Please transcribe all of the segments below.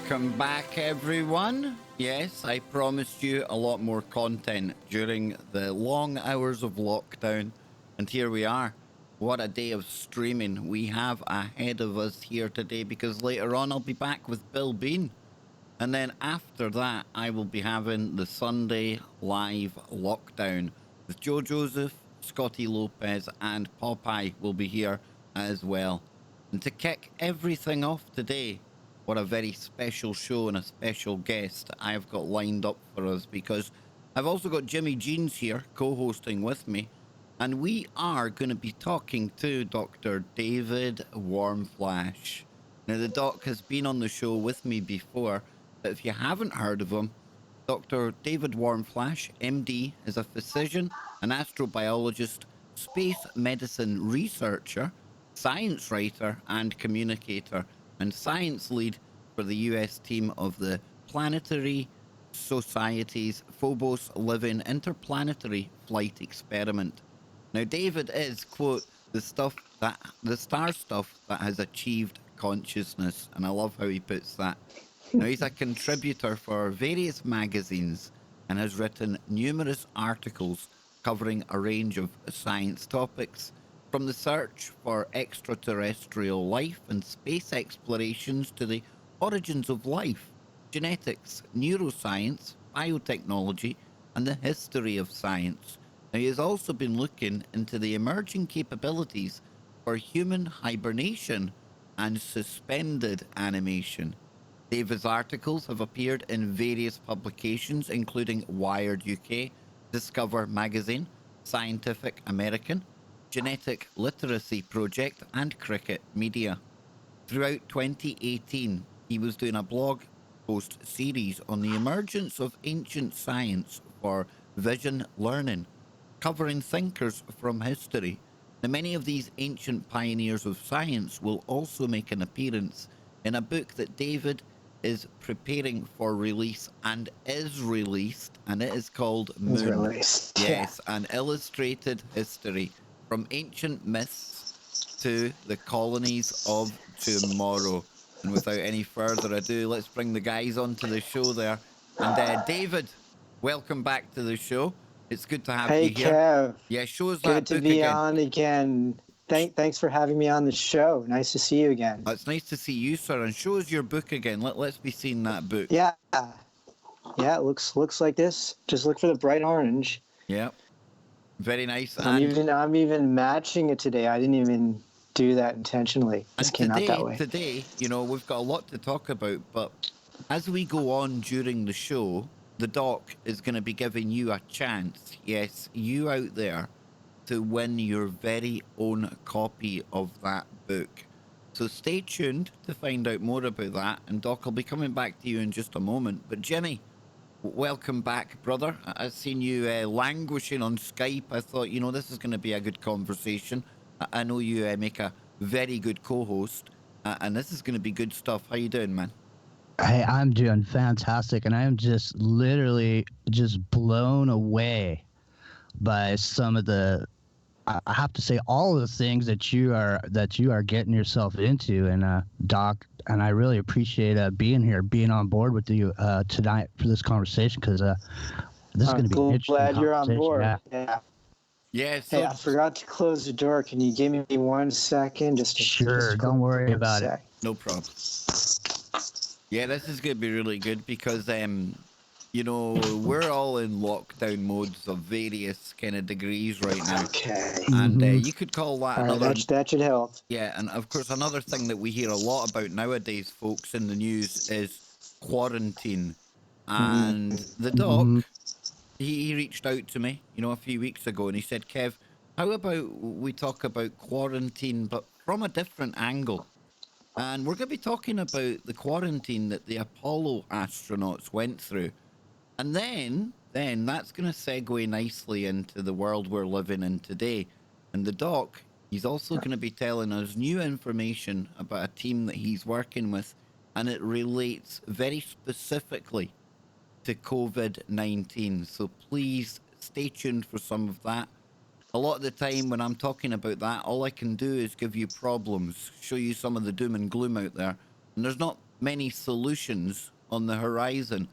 Welcome back, everyone. Yes, I promised you a lot more content during the long hours of lockdown, and here we are. What a day of streaming we have ahead of us here today, because later on I'll be back with Bill Bean, and then after that I will be having the Sunday live lockdown with Joe Joseph, Scotty Lopez, and Popeye will be here as well. And to kick everything off today, what a very special show and a special guest I've got lined up for us, because I've also got Jimmy Jeans here co-hosting with me, and we are going to be talking to Dr. David Warmflash. Now, the doc has been on the show with me before, but if you haven't heard of him, Dr. David Warmflash, MD, is a physician, an astrobiologist, space medicine researcher, science writer and communicator, and science lead for the US team of the Planetary Society's Phobos Living Interplanetary Flight Experiment. Now, David is, quote, the star stuff that has achieved consciousness, and I love how he puts that. Now, he's a contributor for various magazines and has written numerous articles covering a range of science topics, from the search for extraterrestrial life and space explorations to the origins of life, genetics, neuroscience, biotechnology, and the history of science. Now, he has also been looking into the emerging capabilities for human hibernation and suspended animation. David's articles have appeared in various publications, including Wired UK, Discover Magazine, Scientific American, Genetic Literacy Project, and Cricket Media. Throughout 2018, he was doing a blog post series on the emergence of ancient science for vision learning, covering thinkers from history. Now, many of these ancient pioneers of science will also make an appearance in a book that David is preparing for release and is released, and it is called Moon. Yes, an illustrated history from ancient myths to the colonies of tomorrow. And without any further ado, let's bring the guys onto the show there. And David, welcome back to the show. It's good to have you here. Hey, Kev. Yeah, show us Good that to book be again. on again. Thanks for having me on the show. Nice to see you again. It's nice to see you, sir. And show us your book again. Let's be seeing that book. Yeah. Yeah, it looks like this. Just look for the bright orange. Yeah. Very nice. I'm even matching it today. I didn't even do that intentionally. Just came out that way. Today, you know, we've got a lot to talk about, but as we go on during the show, the doc is going to be giving you a chance, yes, you out there, to win your very own copy of that book. So stay tuned to find out more about that, and Doc, I'll be coming back to you in just a moment. But Jimmy, welcome back, brother. I've seen you languishing on Skype. I thought, you know, this is going to be a good conversation. I know you make a very good co-host, and this is going to be good stuff. How you doing, man? Hey, I'm doing fantastic, and I am just literally just blown away by some of the, I have to say, all of the things that you are getting yourself into. And Doc, and I really appreciate being here, being on board with you tonight for this conversation, because this is going to be interesting. Glad you're on board. Yeah. Yeah. So, hey, I forgot to close the door. Can you give me 1 second? Sure. Don't worry about it. No problem. Yeah, this is going to be really good because, you know, we're all in lockdown modes of various kind of degrees right now. Okay. And you could call that another... that should help. Yeah, and of course, another thing that we hear a lot about nowadays, folks, in the news is quarantine. And the doc, he reached out to me, you know, a few weeks ago, and he said, Kev, how about we talk about quarantine, but from a different angle? And we're going to be talking about the quarantine that the Apollo astronauts went through. And then that's going to segue nicely into the world we're living in today. And the doc, he's also going to be telling us new information about a team that he's working with, and it relates very specifically to COVID-19. So please stay tuned for some of that. A lot of the time when I'm talking about that, all I can do is give you problems, show you some of the doom and gloom out there. And there's not many solutions on the horizon,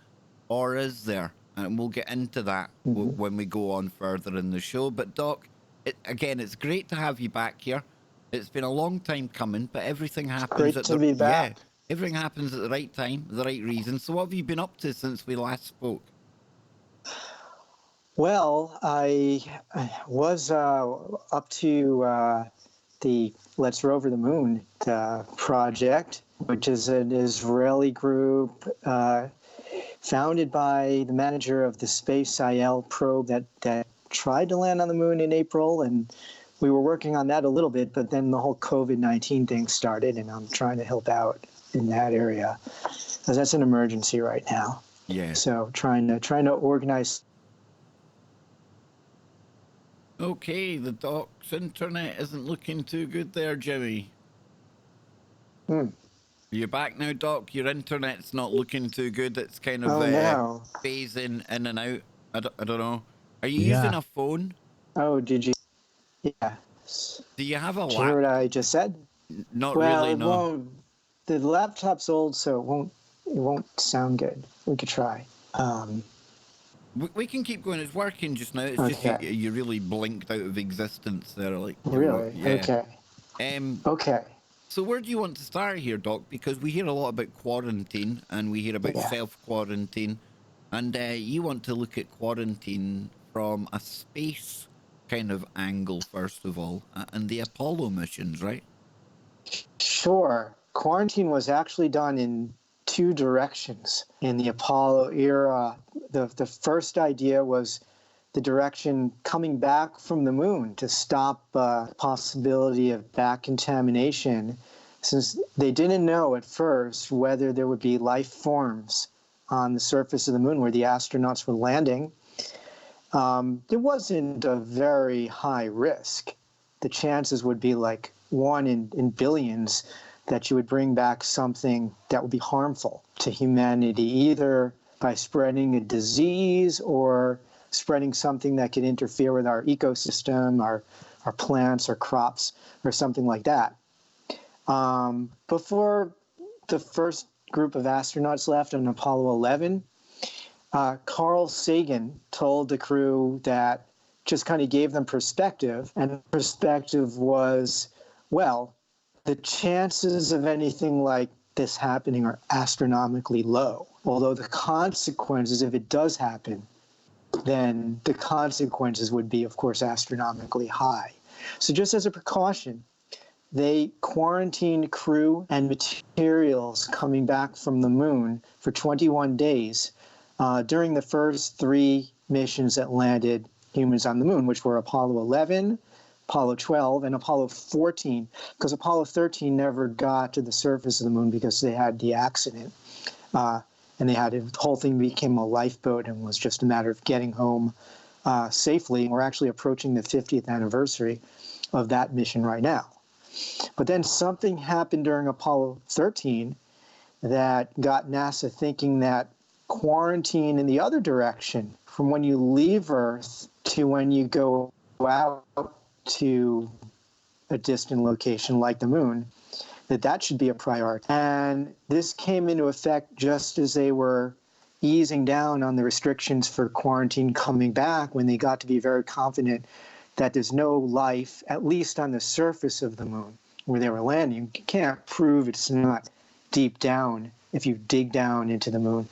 or is there? And we'll get into that when we go on further in the show. But Doc, again, it's great to have you back here. It's been a long time coming, but everything happens Great to be back. everything happens at the right time, the right reason. So what have you been up to since we last spoke? Well, I was up to the Let's Rover the Moon project, which is an Israeli group founded by the manager of the Space IL probe that tried to land on the moon in April. And we were working on that a little bit, but then the whole COVID-19 thing started, and I'm trying to help out in that area because that's an emergency right now. Yeah. So trying to organize. Okay, the Doc's internet isn't looking too good there, Jimmy. You're back now, Doc. Your internet's not looking too good. It's kind of no. phasing in and out. I don't know. Are you using a phone? Oh, did you? Yeah. Do you have a Did you hear what I just said? Not well, really, it no. Won't, the laptop's old, so it won't sound good. We could try. We can keep going. It's working just now. It's okay. just you really blinked out of existence there. Like really? Yeah. Okay. Okay. So where do you want to start here, Doc? Because we hear a lot about quarantine and we hear about self-quarantine. And you want to look at quarantine from a space kind of angle, first of all, and the Apollo missions, right? Sure. Quarantine was actually done in two directions in the Apollo era. The first idea was the direction coming back from the moon to stop possibility of back contamination, since they didn't know at first whether there would be life forms on the surface of the moon where the astronauts were landing. There wasn't a very high risk. The chances would be like 1 in billions that you would bring back something that would be harmful to humanity, either by spreading a disease or spreading something that could interfere with our ecosystem, our plants or crops or something like that. Before the first group of astronauts left on Apollo 11, Carl Sagan told the crew that just kind of gave them perspective, and the perspective was, well, the chances of anything like this happening are astronomically low. Although the consequences, if it does happen, then the consequences would be, of course, astronomically high. So just as a precaution, they quarantined crew and materials coming back from the moon for 21 days during the first 3 missions that landed humans on the moon, which were Apollo 11, Apollo 12, and Apollo 14, because Apollo 13 never got to the surface of the moon because they had the accident. And the whole thing became a lifeboat and was just a matter of getting home safely. We're actually approaching the 50th anniversary of that mission right now. But then something happened during Apollo 13 that got NASA thinking that quarantine in the other direction, from when you leave Earth to when you go out to a distant location like the moon, that should be a priority. And this came into effect just as they were easing down on the restrictions for quarantine coming back, when they got to be very confident that there's no life, at least on the surface of the moon where they were landing. You can't prove it's not deep down if you dig down into the moon.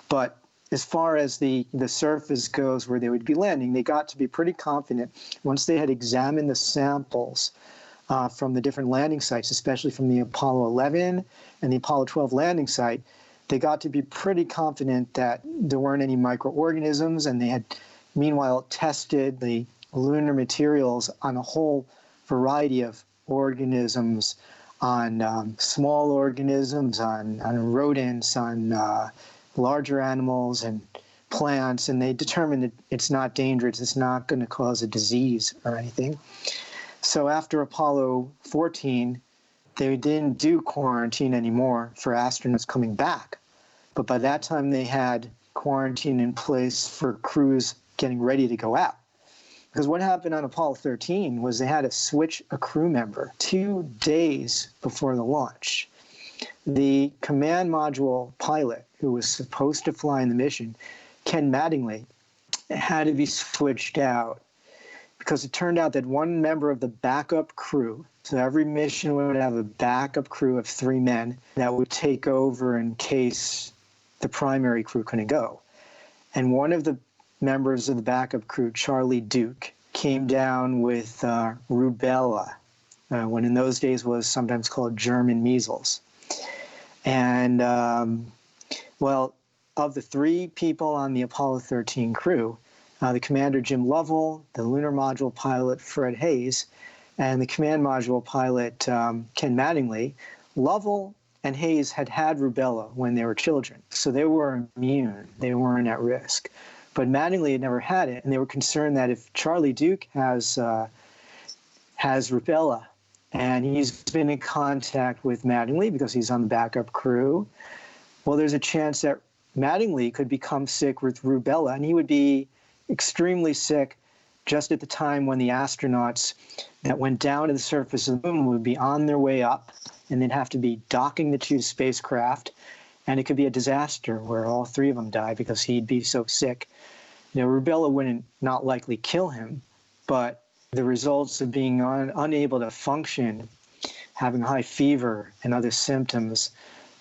But as far as the surface goes where they would be landing, they got to be pretty confident once they had examined the samples from the different landing sites, especially from the Apollo 11 and the Apollo 12 landing site. They got to be pretty confident that there weren't any microorganisms, and they had meanwhile tested the lunar materials on a whole variety of organisms, on small organisms, on rodents, on larger animals and plants, and they determined that it's not dangerous, it's not going to cause a disease or anything. So after Apollo 14, they didn't do quarantine anymore for astronauts coming back. But by that time, they had quarantine in place for crews getting ready to go out. Because what happened on Apollo 13 was they had to switch a crew member 2 days before the launch. The command module pilot who was supposed to fly in the mission, Ken Mattingly, had to be switched out because it turned out that one member of the backup crew, so every mission would have a backup crew of 3 men that would take over in case the primary crew couldn't go. And one of the members of the backup crew, Charlie Duke, came down with rubella, when in those days was sometimes called German measles. And, well, of the 3 people on the Apollo 13 crew, the commander, Jim Lovell, the lunar module pilot, Fred Hayes, and the command module pilot, Ken Mattingly, Lovell and Hayes had rubella when they were children, so they were immune. They weren't at risk. But Mattingly had never had it, and they were concerned that if Charlie Duke has rubella, and he's been in contact with Mattingly because he's on the backup crew, well, there's a chance that Mattingly could become sick with rubella, and he would be extremely sick just at the time when the astronauts that went down to the surface of the moon would be on their way up, and they'd have to be docking the 2 spacecraft, and it could be a disaster where all 3 of them die because he'd be so sick. You know, rubella wouldn't not likely kill him, but the results of being unable to function, having high fever and other symptoms,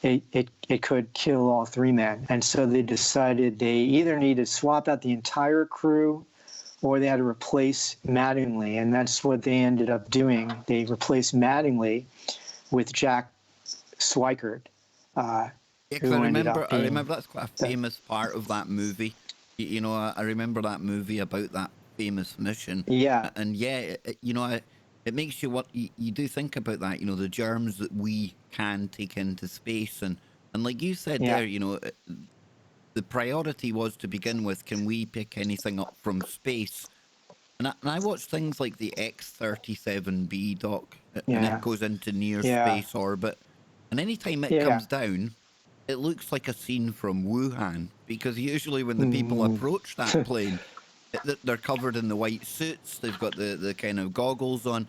it could kill all 3 men. And so they decided they either need to swap out the entire crew or they had to replace Mattingly, and that's what they ended up doing. They replaced Mattingly with Jack Swikert. Yeah, 'cause I remember that's quite a famous part of that movie. You know, I remember that movie about that famous mission. Yeah. And yeah, you know, it makes you you do think about that, you know, the germs that we can take into space. And like you said there, you know, the priority was to begin with, can we pick anything up from space? And I watch things like the X-37B, Doc, and it goes into near space orbit. And anytime it comes down, it looks like a scene from Wuhan, because usually when the people approach that plane, they're covered in the white suits, they've got the kind of goggles on.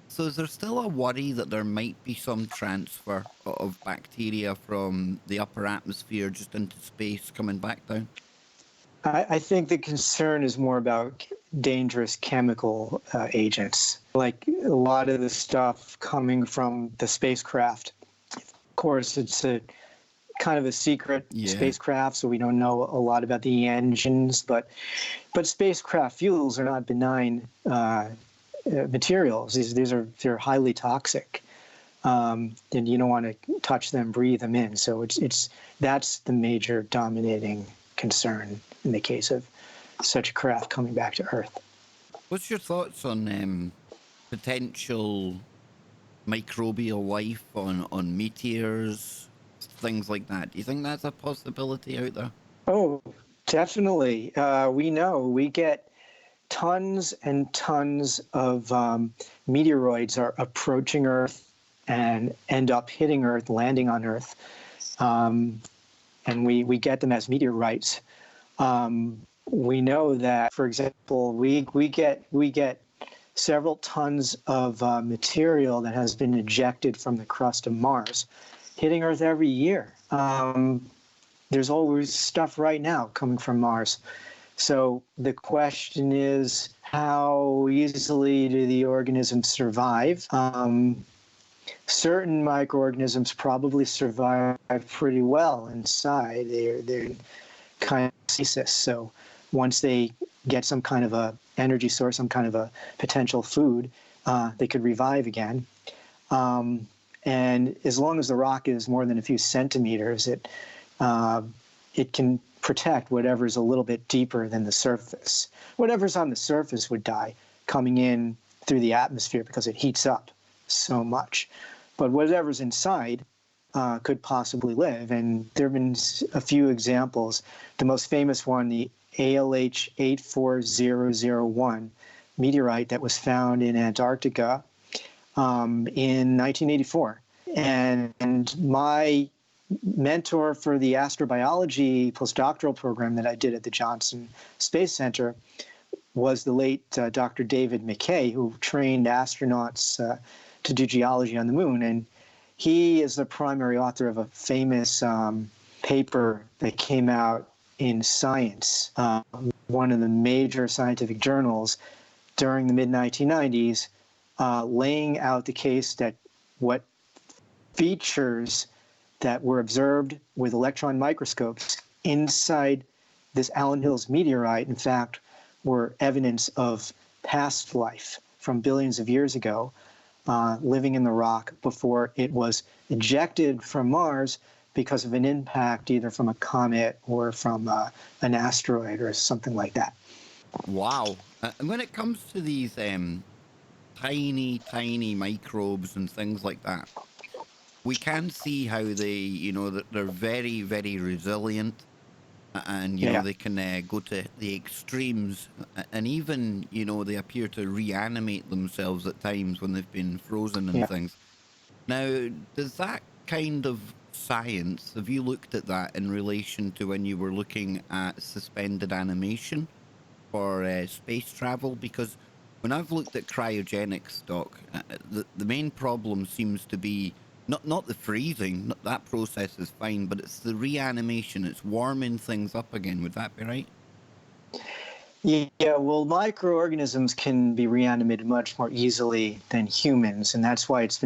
So is there still a worry that there might be some transfer of bacteria from the upper atmosphere just into space coming back down? I think the concern is more about dangerous chemical agents, like a lot of the stuff coming from the spacecraft. Of course, it's a kind of a secret spacecraft, so we don't know a lot about the engines, but spacecraft fuels are not benign materials. They're highly toxic, and you don't want to touch them, breathe them in. So that's the major dominating concern in the case of such a craft coming back to Earth. What's your thoughts on potential microbial life on meteors, things like that? Do you think that's a possibility out there? Oh, definitely. We know we get tons and tons of meteoroids are approaching Earth and end up hitting Earth, landing on Earth. And we get them as meteorites. We know that, for example, we get several tons of material that has been ejected from the crust of Mars, hitting Earth every year. There's always stuff right now coming from Mars. So the question is, how easily do the organisms survive? Certain microorganisms probably survive pretty well inside. They're kind of stasis. So once they get some kind of a energy source, some kind of a potential food, they could revive again. And as long as the rock is more than a few centimeters, it can protect whatever's a little bit deeper than the surface. Whatever's on the surface would die coming in through the atmosphere because it heats up so much. But whatever's inside could possibly live. And there have been a few examples. The most famous one, the ALH 84001 meteorite that was found in Antarctica in 1984. And my mentor for the astrobiology postdoctoral program that I did at the Johnson Space Center was the late Dr. David McKay, who trained astronauts to do geology on the moon. And He is the primary author of a famous paper that came out in Science, one of the major scientific journals during the mid-1990s, laying out the case that what features that were observed with electron microscopes inside this Allen Hills meteorite, in fact, were evidence of past life from billions of years ago, living in the rock before it was ejected from Mars because of an impact either from a comet or from an asteroid or something like that. Wow. And when it comes to these tiny microbes and things like that, we can see how they, that they're very, very resilient, and they can go to the extremes, and even they appear to reanimate themselves at times when they've been frozen and things. Now, does that kind of science, have you looked at that in relation to when you were looking at suspended animation for space travel? Because when I've looked at cryogenics, Doc, the main problem seems to be not the freezing, that process is fine, but it's the reanimation, it's warming things up again. Would that be right? Yeah, well, microorganisms can be reanimated much more easily than humans, and that's why it's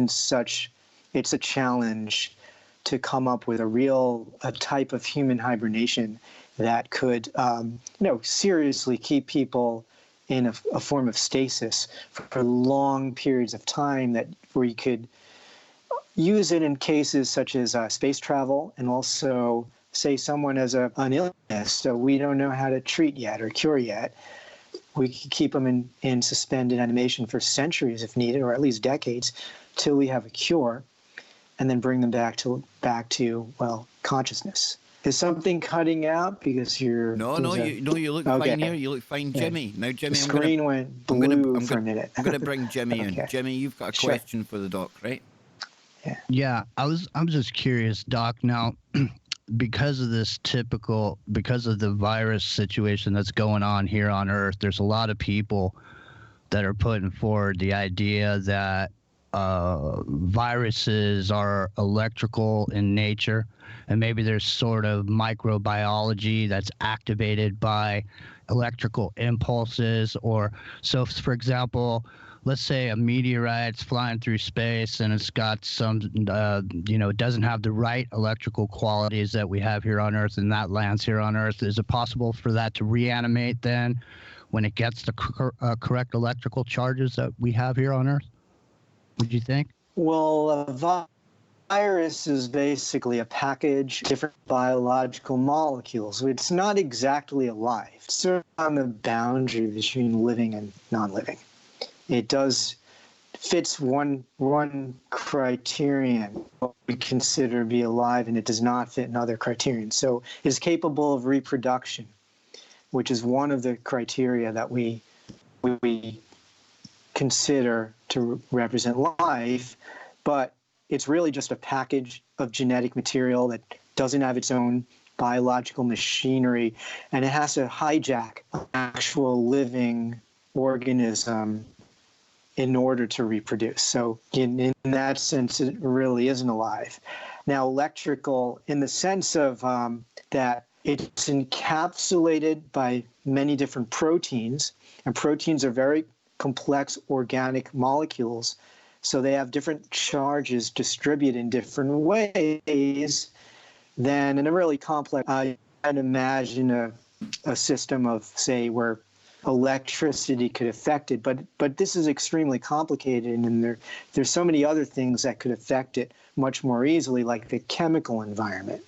a challenge to come up with a type of human hibernation that could, seriously keep people in a form of stasis for long periods of time, where you could use it in cases such as space travel, and also say someone has an illness so we don't know how to treat yet or cure yet. We could keep them in suspended animation for centuries if needed, or at least decades, till we have a cure, and then bring them back to consciousness. Is something cutting out because you're... No, you look fine here. You look fine, Jimmy. Now, Jimmy, the screen went blue for a minute. I'm going to bring Jimmy in. Jimmy, you've got a question for the doc, right? Yeah, I'm just curious, Doc. Now, because of the virus situation that's going on here on Earth, there's a lot of people that are putting forward the idea that viruses are electrical in nature, and maybe there's sort of microbiology that's activated by electrical impulses. Or so, for example, let's say a meteorite's flying through space and it's got some, it doesn't have the right electrical qualities that we have here on Earth, and that lands here on Earth. Is it possible for that to reanimate then when it gets the correct electrical charges that we have here on Earth? Would you think? Well, a virus is basically a package of different biological molecules. It's not exactly alive. It's sort of on the boundary between living and non-living. It fits one criterion, what we consider to be alive, and it does not fit another criterion. So it is capable of reproduction, which is one of the criteria that we consider to represent life, but it's really just a package of genetic material that doesn't have its own biological machinery, and it has to hijack an actual living organism in order to reproduce. So in that sense, it really isn't alive. Now, electrical in the sense of that it's encapsulated by many different proteins, and proteins are very complex organic molecules. So they have different charges distributed in different ways than in a really complex, you can imagine a system of, say, where electricity could affect it, but this is extremely complicated, and there's so many other things that could affect it much more easily, like the chemical environment.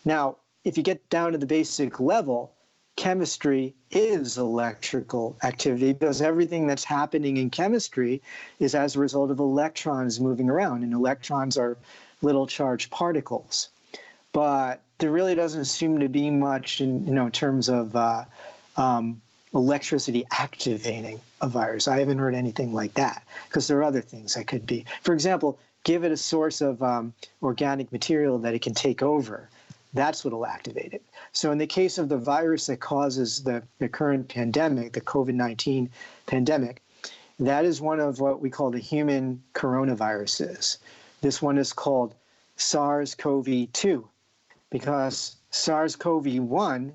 Now, if you get down to the basic level, chemistry is electrical activity, because everything that's happening in chemistry is as a result of electrons moving around, and electrons are little charged particles. But there really doesn't seem to be much in terms of electricity activating a virus. I haven't heard anything like that, because there are other things that could be. For example, give it a source of organic material that it can take over. That's what will activate it. So in the case of the virus that causes the current pandemic, the COVID-19 pandemic, that is one of what we call the human coronaviruses. This one is called SARS-CoV-2 because SARS-CoV-1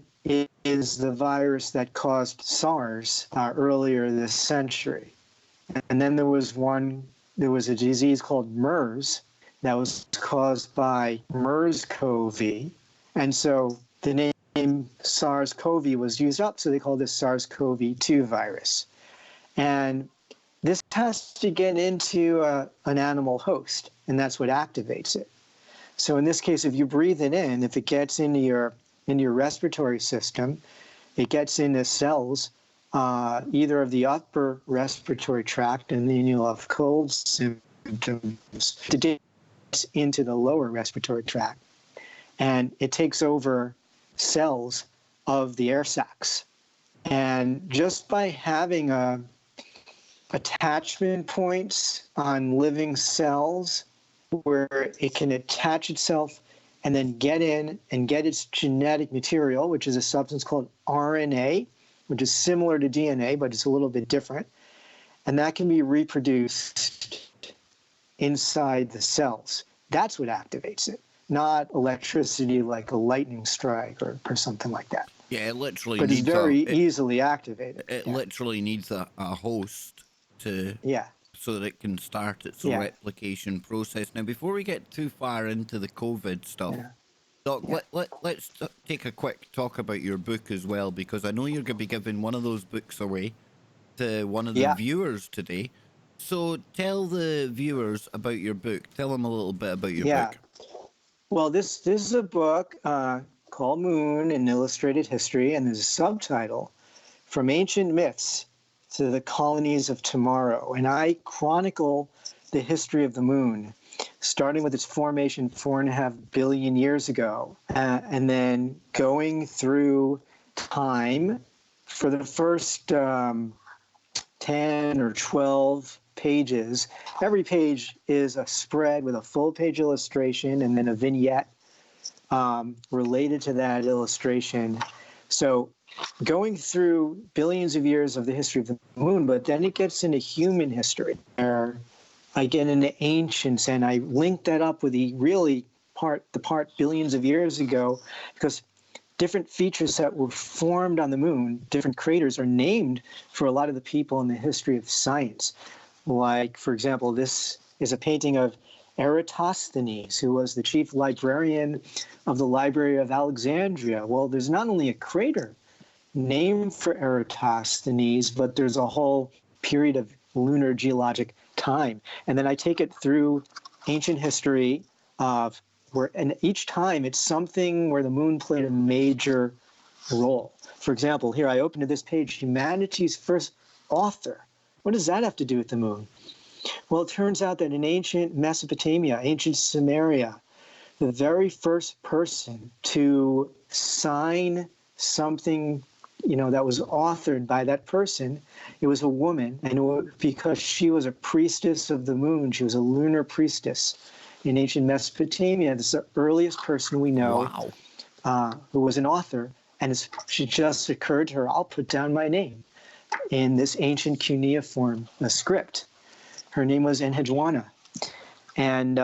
is the virus that caused SARS earlier this century. And then there was a disease called MERS that was caused by MERS-CoV. And so the name SARS-CoV was used up, so they called this SARS-CoV-2 virus. And this has to get into an animal host, and that's what activates it. So in this case, if you breathe it in, if it gets into your respiratory system, it gets into cells, either of the upper respiratory tract, and then you'll have cold symptoms, to get into the lower respiratory tract. And it takes over cells of the air sacs. And just by having attachment points on living cells where it can attach itself and then get in and get its genetic material, which is a substance called RNA, which is similar to DNA, but it's a little bit different. And that can be reproduced inside the cells. That's what activates it, not electricity like a lightning strike or something like that. Yeah, it literally but needs it's very easily activated. It literally needs a host to so that it can start its replication process. Now, before we get too far into the COVID stuff, Doc, let's take a quick talk about your book as well, because I know you're going to be giving one of those books away to one of the viewers today. So tell the viewers about your book. Tell them a little bit about your book. Well, this is a book called Moon, an Illustrated History, and there's a subtitle, From Ancient Myths to the Colonies of Tomorrow. And I chronicle the history of the moon, starting with its formation 4.5 billion years ago, and then going through time for the first 10 or 12 pages. Every page is a spread with a full page illustration and then a vignette related to that illustration. So going through billions of years of the history of the moon, but then it gets into human history, where I get into ancients, and I link that up with the part billions of years ago, because different features that were formed on the moon, different craters, are named for a lot of the people in the history of science. Like, for example, this is a painting of Eratosthenes, who was the chief librarian of the Library of Alexandria. Well, there's not only a crater named for Eratosthenes, but there's a whole period of lunar geologic time. And then I take it through ancient history of where, and each time it's something where the moon played a major role. For example, here I open to this page, humanity's first author. What does that have to do with the moon? Well, it turns out that in ancient Mesopotamia, ancient Sumeria, the very first person to sign something, that was authored by that person, it was a woman, and because she was a priestess of the moon, she was a lunar priestess in ancient Mesopotamia. This is the earliest person we know who was an author, and she just occurred to her, I'll put down my name in this ancient cuneiform script. Her name was Enheduanna. And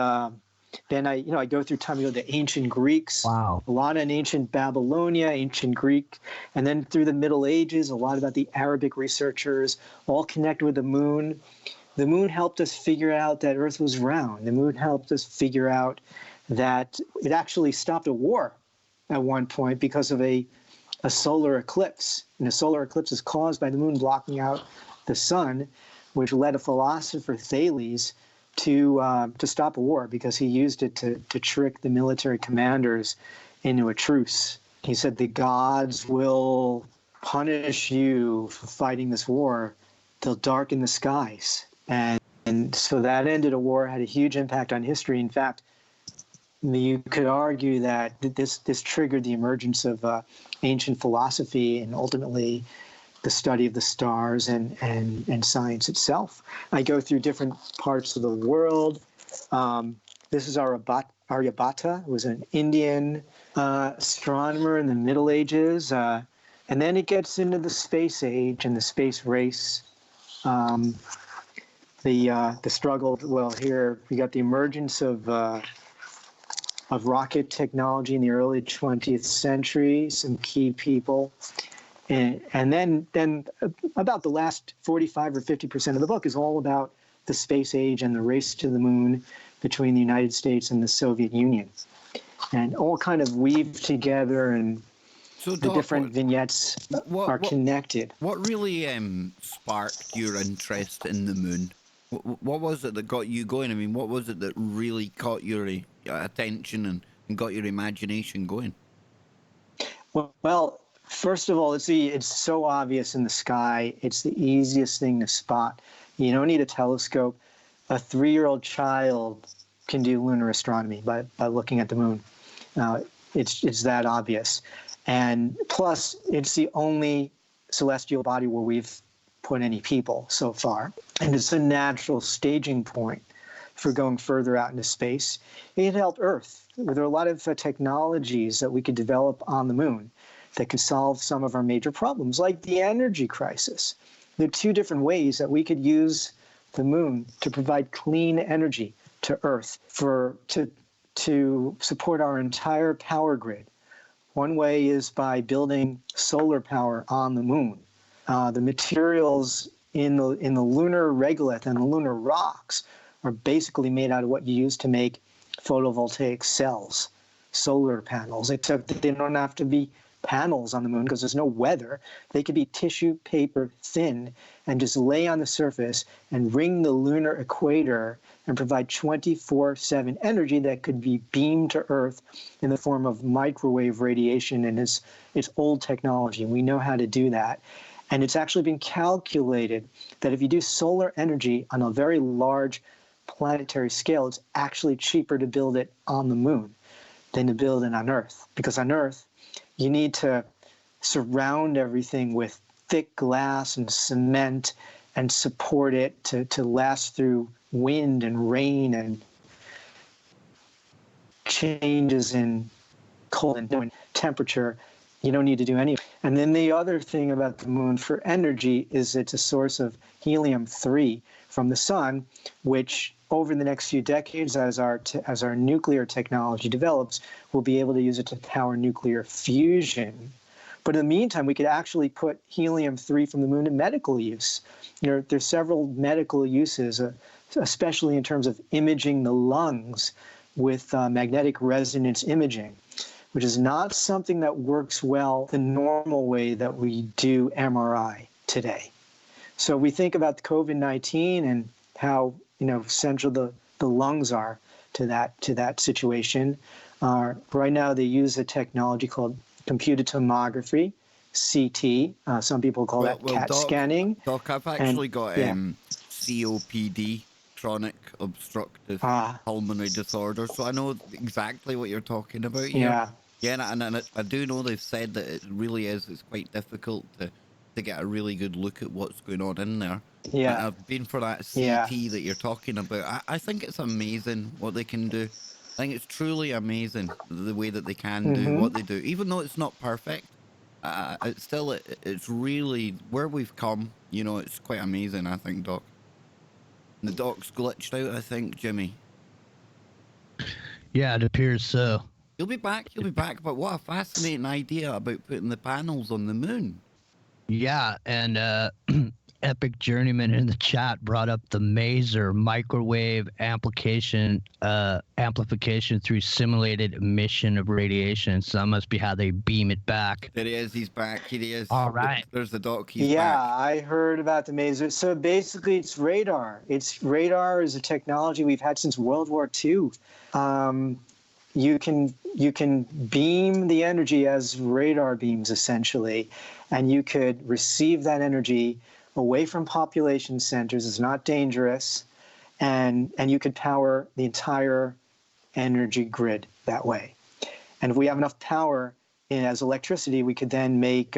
then I go through time, the ancient Greeks, a lot in ancient Babylonia, ancient Greek, and then through the Middle Ages, a lot about the Arabic researchers, all connected with the moon. The moon helped us figure out that Earth was round. The moon helped us figure out that it actually stopped a war at one point because of a solar eclipse. And a solar eclipse is caused by the moon blocking out the sun, which led a philosopher, Thales, to stop a war, because he used it to trick the military commanders into a truce. He said, the gods will punish you for fighting this war. They'll darken the skies. And so that ended a war, had a huge impact on history. In fact, you could argue that this triggered the emergence of ancient philosophy and ultimately the study of the stars and science itself. I go through different parts of the world. This is Aryabhata, who was an Indian astronomer in the Middle Ages. And then it gets into the space age and the space race. the struggle. Well, here we got the emergence of rocket technology in the early 20th century. Some key people, and then about the last 45 or 50% of the book is all about the space age and the race to the moon between the United States and the Soviet Union, and all kind of weave together, and So, the Doc, different vignettes are connected. What really sparked your interest in the moon? What was it that got you going? I mean, what was it that really caught your attention and got your imagination going? Well, first of all, it's so obvious in the sky. It's the easiest thing to spot. You don't need a telescope. A 3-year-old child can do lunar astronomy by looking at the moon. It's that obvious. And plus, it's the only celestial body where we've put any people so far. And it's a natural staging point for going further out into space. It helped Earth. There are a lot of technologies that we could develop on the moon that could solve some of our major problems, like the energy crisis. There are 2 different ways that we could use the moon to provide clean energy to Earth to support our entire power grid. One way is by building solar power on the moon. The materials in the lunar regolith and the lunar rocks are basically made out of what you use to make photovoltaic cells, solar panels, except that they don't have to be panels on the moon because there's no weather. They could be tissue paper thin and just lay on the surface and ring the lunar equator and provide 24/7 energy that could be beamed to Earth in the form of microwave radiation. And it's old technology, and we know how to do that. And it's actually been calculated that if you do solar energy on a very large planetary scale, it's actually cheaper to build it on the moon than to build it on Earth. Because on Earth, you need to surround everything with thick glass and cement and support it to last through wind and rain and changes in cold and temperature. You don't need to do any. And then the other thing about the moon for energy is it's a source of helium-3 from the sun, which over the next few decades, as our nuclear technology develops, we'll be able to use it to power nuclear fusion. But in the meantime, we could actually put helium-3 from the moon in medical use. There's several medical uses, especially in terms of imaging the lungs with magnetic resonance imaging, which is not something that works well the normal way that we do MRI today. So we think about the COVID-19 and how central the lungs are to that situation. Right now, they use a technology called computed tomography, CT. Some people call that CAT scanning. Doc, I've actually got COPD, chronic obstructive pulmonary disorder, so I know exactly what you're talking about here. Yeah, and I do know they've said that it really is. It's quite difficult to get a really good look at what's going on in there. Yeah, and I've been for that CT that you're talking about. I think it's amazing what they can do. I think it's truly amazing the way that they can do what they do, even though it's not perfect. It's really where we've come. It's quite amazing. I think, Doc. The Doc's glitched out. I think, Jimmy. Yeah, it appears so. He'll be back. But what a fascinating idea about putting the panels on the moon. Yeah, and Epic Journeyman in the chat brought up the maser microwave amplification through simulated emission of radiation. So that must be how they beam it back. There he is. He's back. Here he is. All right. There's the Doc. He's back. I heard about the maser. So basically, it's radar. Radar is a technology we've had since World War II. You can beam the energy as radar beams, essentially, and you could receive that energy away from population centers. It's not dangerous, and you could power the entire energy grid that way. And if we have enough power as electricity, we could then make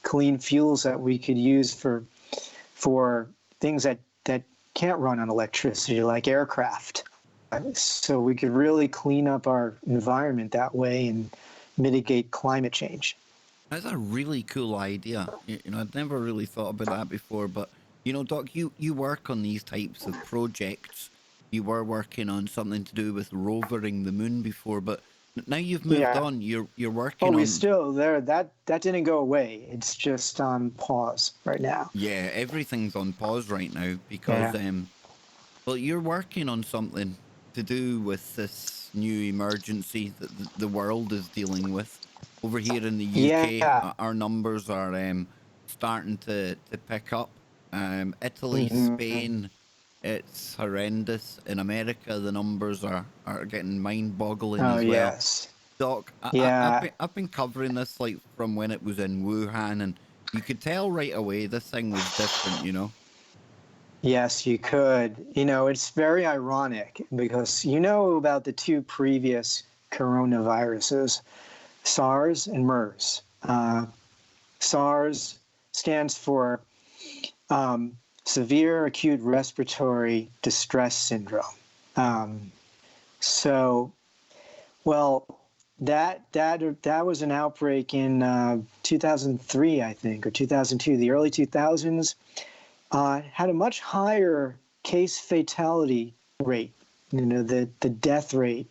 clean fuels that we could use for things that can't run on electricity, like aircraft. So we could really clean up our environment that way and mitigate climate change. That's a really cool idea. I'd never really thought about that before, but You know, Doc, you work on these types of projects. You were working on something to do with rovering the moon before, but now you've moved Yeah. on. You're Oh, working we on, still there. That didn't go away. It's just on pause right now. yeah, everything's on pause right now because Yeah. well, you're working on something to do with this new emergency that the world is dealing with. Over here in the UK, Yeah. our numbers are starting to pick up. Italy, Mhm. Spain, it's horrendous. In America, the numbers are getting mind-boggling Oh as well. yes. Doc, Yeah. I've been covering this like from when it was in Wuhan, and you could tell right away this thing was different. You know. Yes, you could. It's very ironic because you know about the two previous coronaviruses, SARS and MERS. SARS stands for severe acute respiratory distress syndrome. Um, so, well, that was an outbreak in 2003, I think, or 2002, the early 2000s. Had a much higher case fatality rate. The death rate.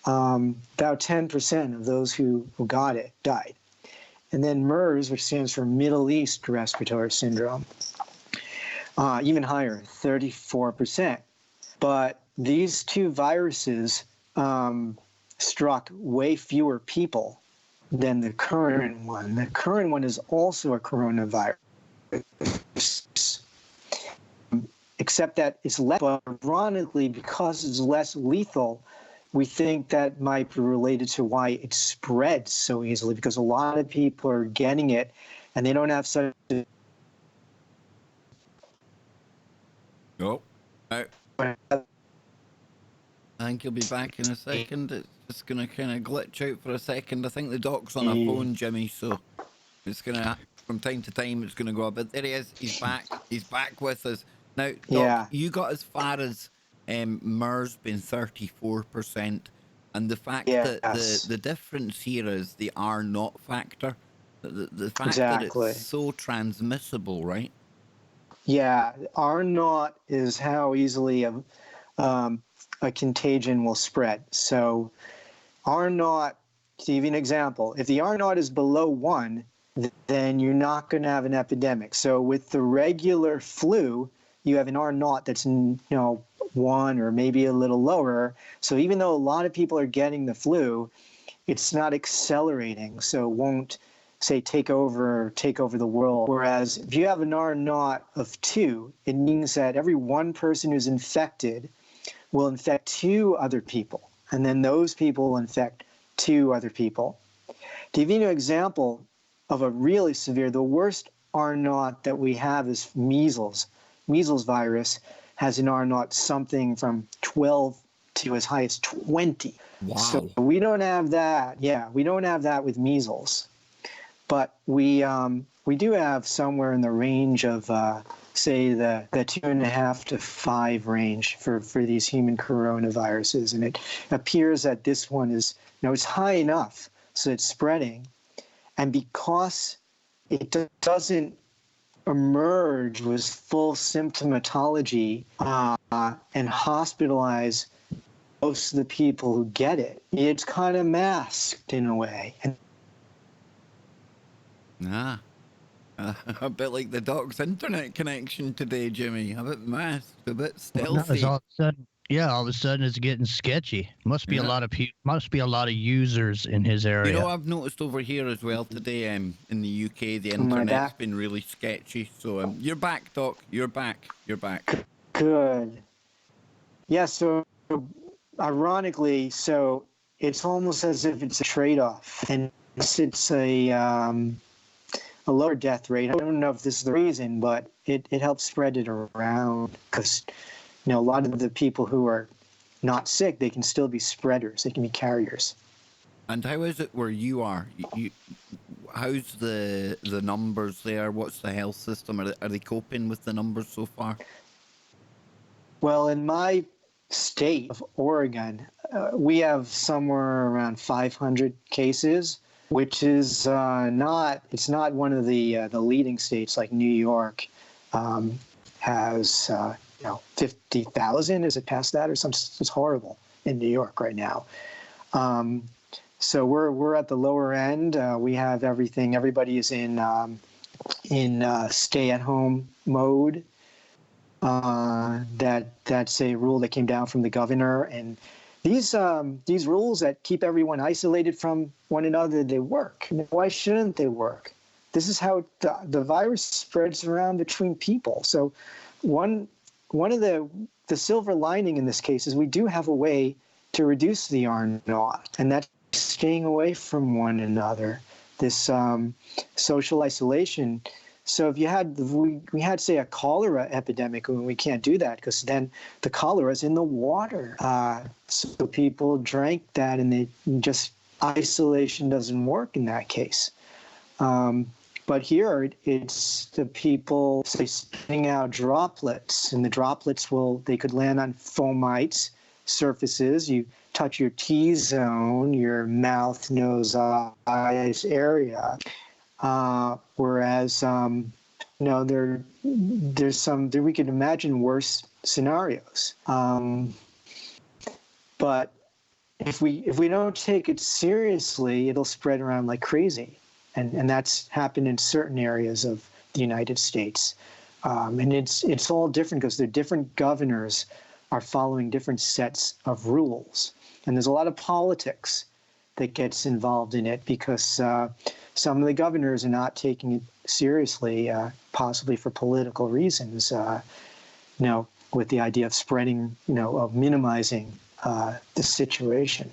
About 10% of those who got it died. And then MERS, which stands for Middle East Respiratory Syndrome, even higher, 34%. But these two viruses struck way fewer people than the current one. The current one is also a coronavirus, except that it's less, but ironically, because it's less lethal, we think that might be related to why it spreads so easily, because a lot of people are getting it and they don't have such a Oh, I think you'll be back in a second. It's just gonna kind of glitch out for a second. I think the doc's on a phone, Jimmy, so it's gonna from time to time it's gonna go a bit. There he is. He's back. He's back with us now. Doc, yeah. you got as far as MERS being 34%, and the fact that Yes, the difference here is the R naught factor. The fact that it's exactly. so transmissible, right? Yeah, R naught is how easily a contagion will spread. So R naught, to give you an example, if the R naught is below 1, then you're not going to have an epidemic. So with the regular flu, you have an R naught that's 1 or maybe a little lower. So even though a lot of people are getting the flu, it's not accelerating, so it won't say take over the world. Whereas if you have an R naught of 2, it means that every one person who's infected will infect 2 other people, and then those people will infect 2 other people. To give you an example of a really severe, the worst R naught that we have is measles. Measles virus has an R naught something from 12 to as high as 20. So Wow. we don't have that. Yeah, we don't have that with measles, but we do have somewhere in the range of say the 2.5 to 5 range for these human coronaviruses, and it appears that this one is it's high enough so it's spreading, and because it doesn't emerge with full symptomatology and hospitalize most of the people who get it, it's kind of masked in a way. And Ah. A bit like the doc's internet connection today, Jimmy. A bit masked, a bit Well, no, it's stealthy. all of a sudden, yeah, all of a sudden it's getting sketchy. Must be a Yeah. lot of must be a lot of users in his You know, area. I've noticed over here as well today. In the UK, the am I internet's back? been really sketchy. So you're back, Doc. You're back. You're back. Good. Yeah, so ironically, so it's almost as if it's a trade-off, and it's a lower death rate. I don't know if this is the reason, but it helps spread it around because a lot of the people who are not sick, they can still be spreaders. They can be carriers. And how is it where you are? How's the numbers there? What's the health system? Are they coping with the numbers so far? Well, in my state of Oregon, we have somewhere around 500 cases, which is it's not one of the leading states like New York. has 50,000. Is it past that or something? It's horrible in New York right now. So we're at the lower end. We have everything. Everybody is in stay-at-home mode. That's a rule that came down from the governor, and these rules that keep everyone isolated from one another, they work. Why shouldn't they work? This is how the virus spreads around between people. So one of the silver lining in this case is we do have a way to reduce the R0, and that's staying away from one another, this social isolation. So if we had, say, a cholera epidemic, when we can't do that because then the cholera is in the water. So people drank that, and isolation doesn't work in that case. But here, it's the people, say, spitting out droplets, and the droplets they could land on fomites surfaces. You touch your T-zone, your mouth, nose, eyes area. Whereas, we could imagine worse scenarios. But if we don't take it seriously, it'll spread around like crazy. And that's happened in certain areas of the United States. And it's all different because the different governors are following different sets of rules. And there's a lot of politics that gets involved in it because some of the governors are not taking it seriously, possibly for political reasons, with the idea of spreading, of minimizing the situation.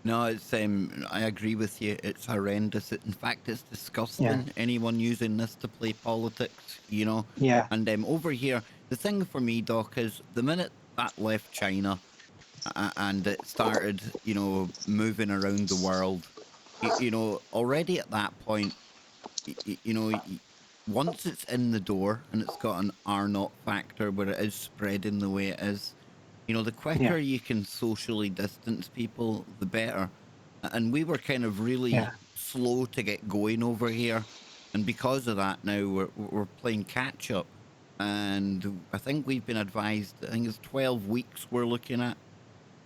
No, it's I agree with you. It's horrendous. In fact, it's disgusting. Yeah. Anyone using this to play politics, Yeah. And over here, the thing for me, Doc, is the minute that left China and it started, moving around the world, already at that point, once it's in the door and it's got an R0 factor where it is spreading the way it is, the quicker you can socially distance people, the better. And we were kind of really slow to get going over here. And because of that, now we're playing catch up. And I think we've been advised, I think it's 12 weeks we're looking at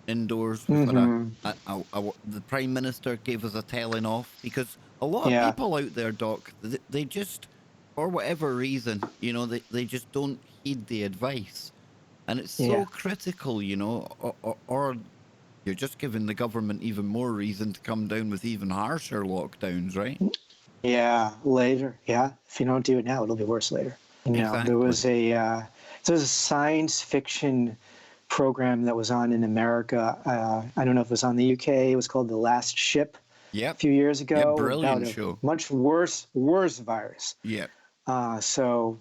indoors. Mm-hmm. The Prime Minister gave us a telling off because a lot of people out there, Doc, they just, for whatever reason, they just don't heed the advice. And it's so critical, or you're just giving the government even more reason to come down with even harsher lockdowns, right? Yeah, later. Yeah, if you don't do it now, it'll be worse later. Exactly. There was a science fiction program that was on in America. I don't know if it was on the UK. It was called The Last Ship. Yep. A few years ago. Yep, brilliant show. Much worse virus. Yeah. So,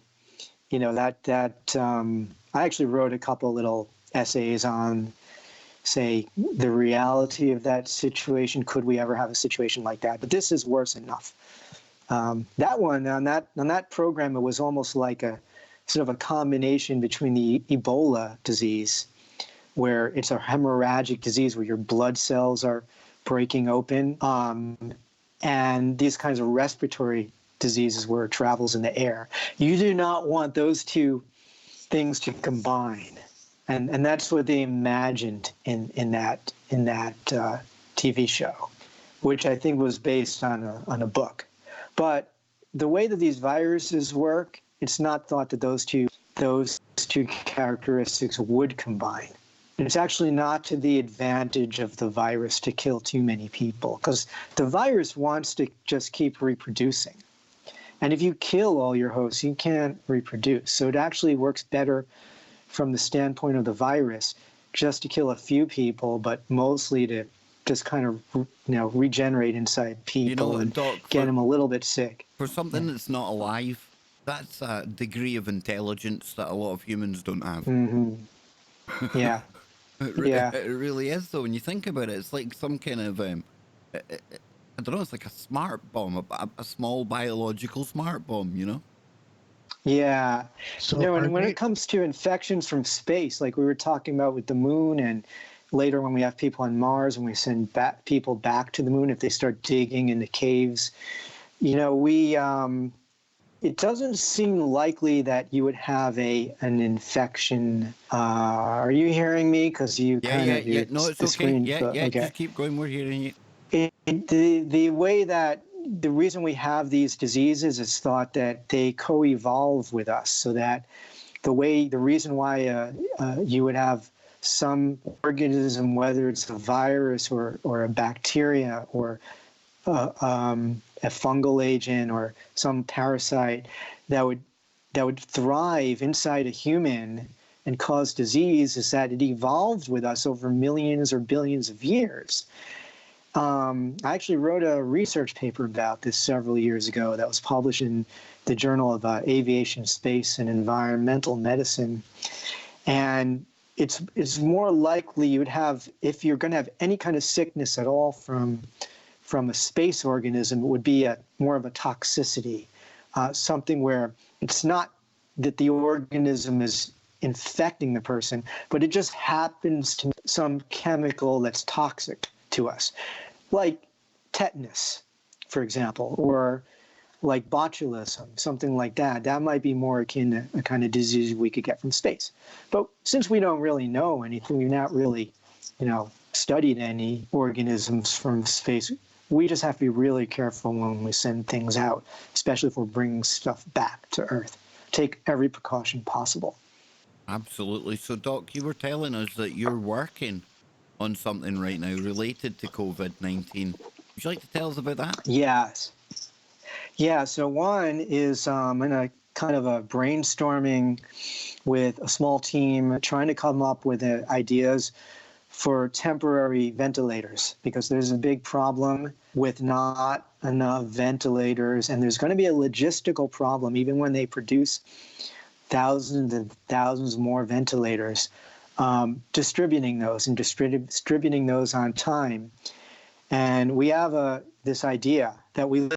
I actually wrote a couple little essays on, say, the reality of that situation. Could we ever have a situation like that? But this is worse enough. That one on that program, it was almost like a sort of a combination between the Ebola disease, where it's a hemorrhagic disease where your blood cells are breaking open, and these kinds of respiratory diseases where it travels in the air. You do not want those two things to combine, and that's what they imagined in that TV show, which I think was based on a book. But the way that these viruses work, it's not thought that those two characteristics would combine. And it's actually not to the advantage of the virus to kill too many people, because the virus wants to just keep reproducing. And if you kill all your hosts, you can't reproduce. So it actually works better from the standpoint of the virus just to kill a few people, but mostly to just kind of, regenerate inside people and Doc, get them a little bit sick. For something that's not alive, that's a degree of intelligence that a lot of humans don't have. Mm-hmm. Yeah. It really is, though. When you think about it, it's like some kind of, I don't know, it's like a smart bomb, a small biological smart bomb, Yeah. So when it comes to infections from space, like we were talking about with the moon, and later when we have people on Mars, when we send people back to the moon, if they start digging in the caves, we it doesn't seem likely that you would have an infection. Are you hearing me? Because you Yeah. No, it's the okay. screen. Yeah. Okay. Just keep going. We're hearing you. The reason we have these diseases is thought that they co-evolve with us, so that the reason why you would have some organism, whether it's a virus or a bacteria or a fungal agent or some parasite that would thrive inside a human and cause disease, is that it evolved with us over millions or billions of years. I actually wrote a research paper about this several years ago that was published in the Journal of Aviation, Space, and Environmental Medicine. And it's more likely you would have, if you're going to have any kind of sickness at all from a space organism, it would be more of a toxicity, something where it's not that the organism is infecting the person, but it just happens to some chemical that's toxic to us, like tetanus, for example, or like botulism, something like that. That might be more akin to a kind of disease we could get from space. But since we don't really know anything, we've not really, studied any organisms from space, we just have to be really careful when we send things out, especially if we're bringing stuff back to Earth. Take every precaution possible. Absolutely. So, Doc, you were telling us that you're working on something right now related to COVID-19. Would you like to tell us about that? Yes. Yeah, so one is in a kind of a brainstorming with a small team, trying to come up with ideas for temporary ventilators, because there's a big problem with not enough ventilators, and there's going to be a logistical problem even when they produce thousands and thousands more ventilators, distributing those on time. And we have this idea that we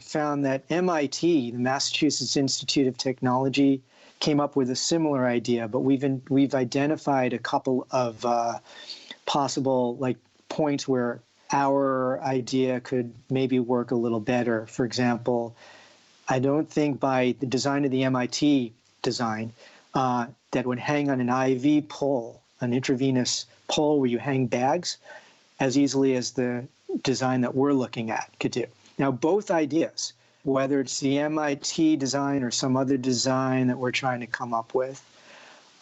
found that MIT, the Massachusetts Institute of Technology, came up with a similar idea, but we've identified a couple of possible points where our idea could maybe work a little better. For example, I don't think by the design of the MIT design that would hang on an IV pole, an intravenous pole where you hang bags, as easily as the design that we're looking at could do. Now, both ideas, whether it's the MIT design or some other design that we're trying to come up with,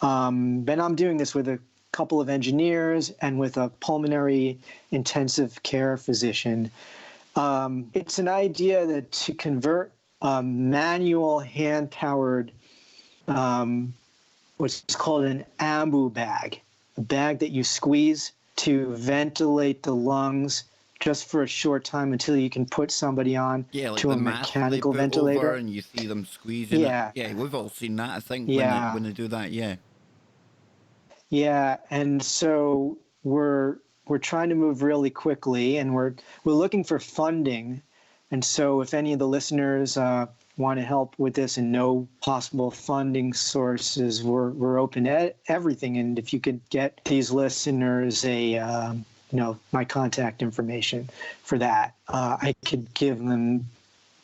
and I'm doing this with a couple of engineers and with a pulmonary intensive care physician. It's an idea that to convert manual hand-powered, what's called an Ambu Bag, a bag that you squeeze to ventilate the lungs just for a short time until you can put somebody on to a mechanical ventilator. And you see them squeezing it. Yeah, we've all seen that, I think, when they do that, yeah. Yeah, and so we're trying to move really quickly, and we're looking for funding. And so if any of the listeners want to help with this and know possible funding sources, we're open to everything. And if you could get these listeners my contact information for that, I could give them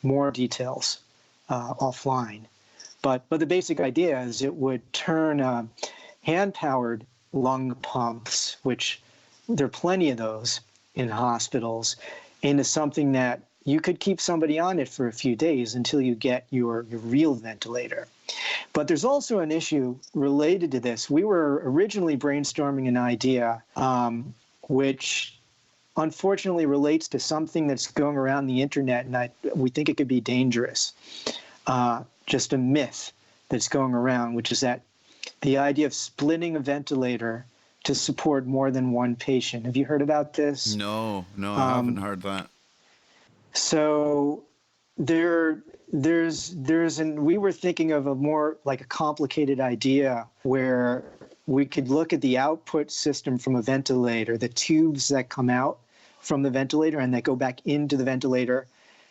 more details offline. But the basic idea is it would turn hand-powered lung pumps, which there are plenty of those in hospitals, into something that you could keep somebody on it for a few days until you get your real ventilator. But there's also an issue related to this. We were originally brainstorming an idea which unfortunately relates to something that's going around the internet, and we think it could be dangerous. Just a myth that's going around, which is that the idea of splitting a ventilator to support more than one patient. Have you heard about this? No, I haven't heard that. So we were thinking of a more like a complicated idea where we could look at the output system from a ventilator, the tubes that come out from the ventilator and that go back into the ventilator.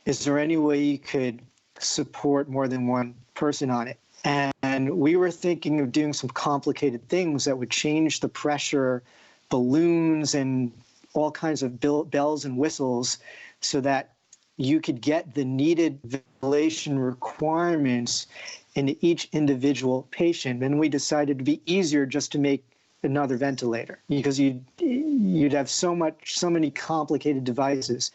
Is there any way you could support more than one person on it? And we were thinking of doing some complicated things that would change the pressure, balloons, and all kinds of bells and whistles so that you could get the needed ventilation requirements into each individual patient. And we decided to be easier just to make another ventilator, because you'd have so many complicated devices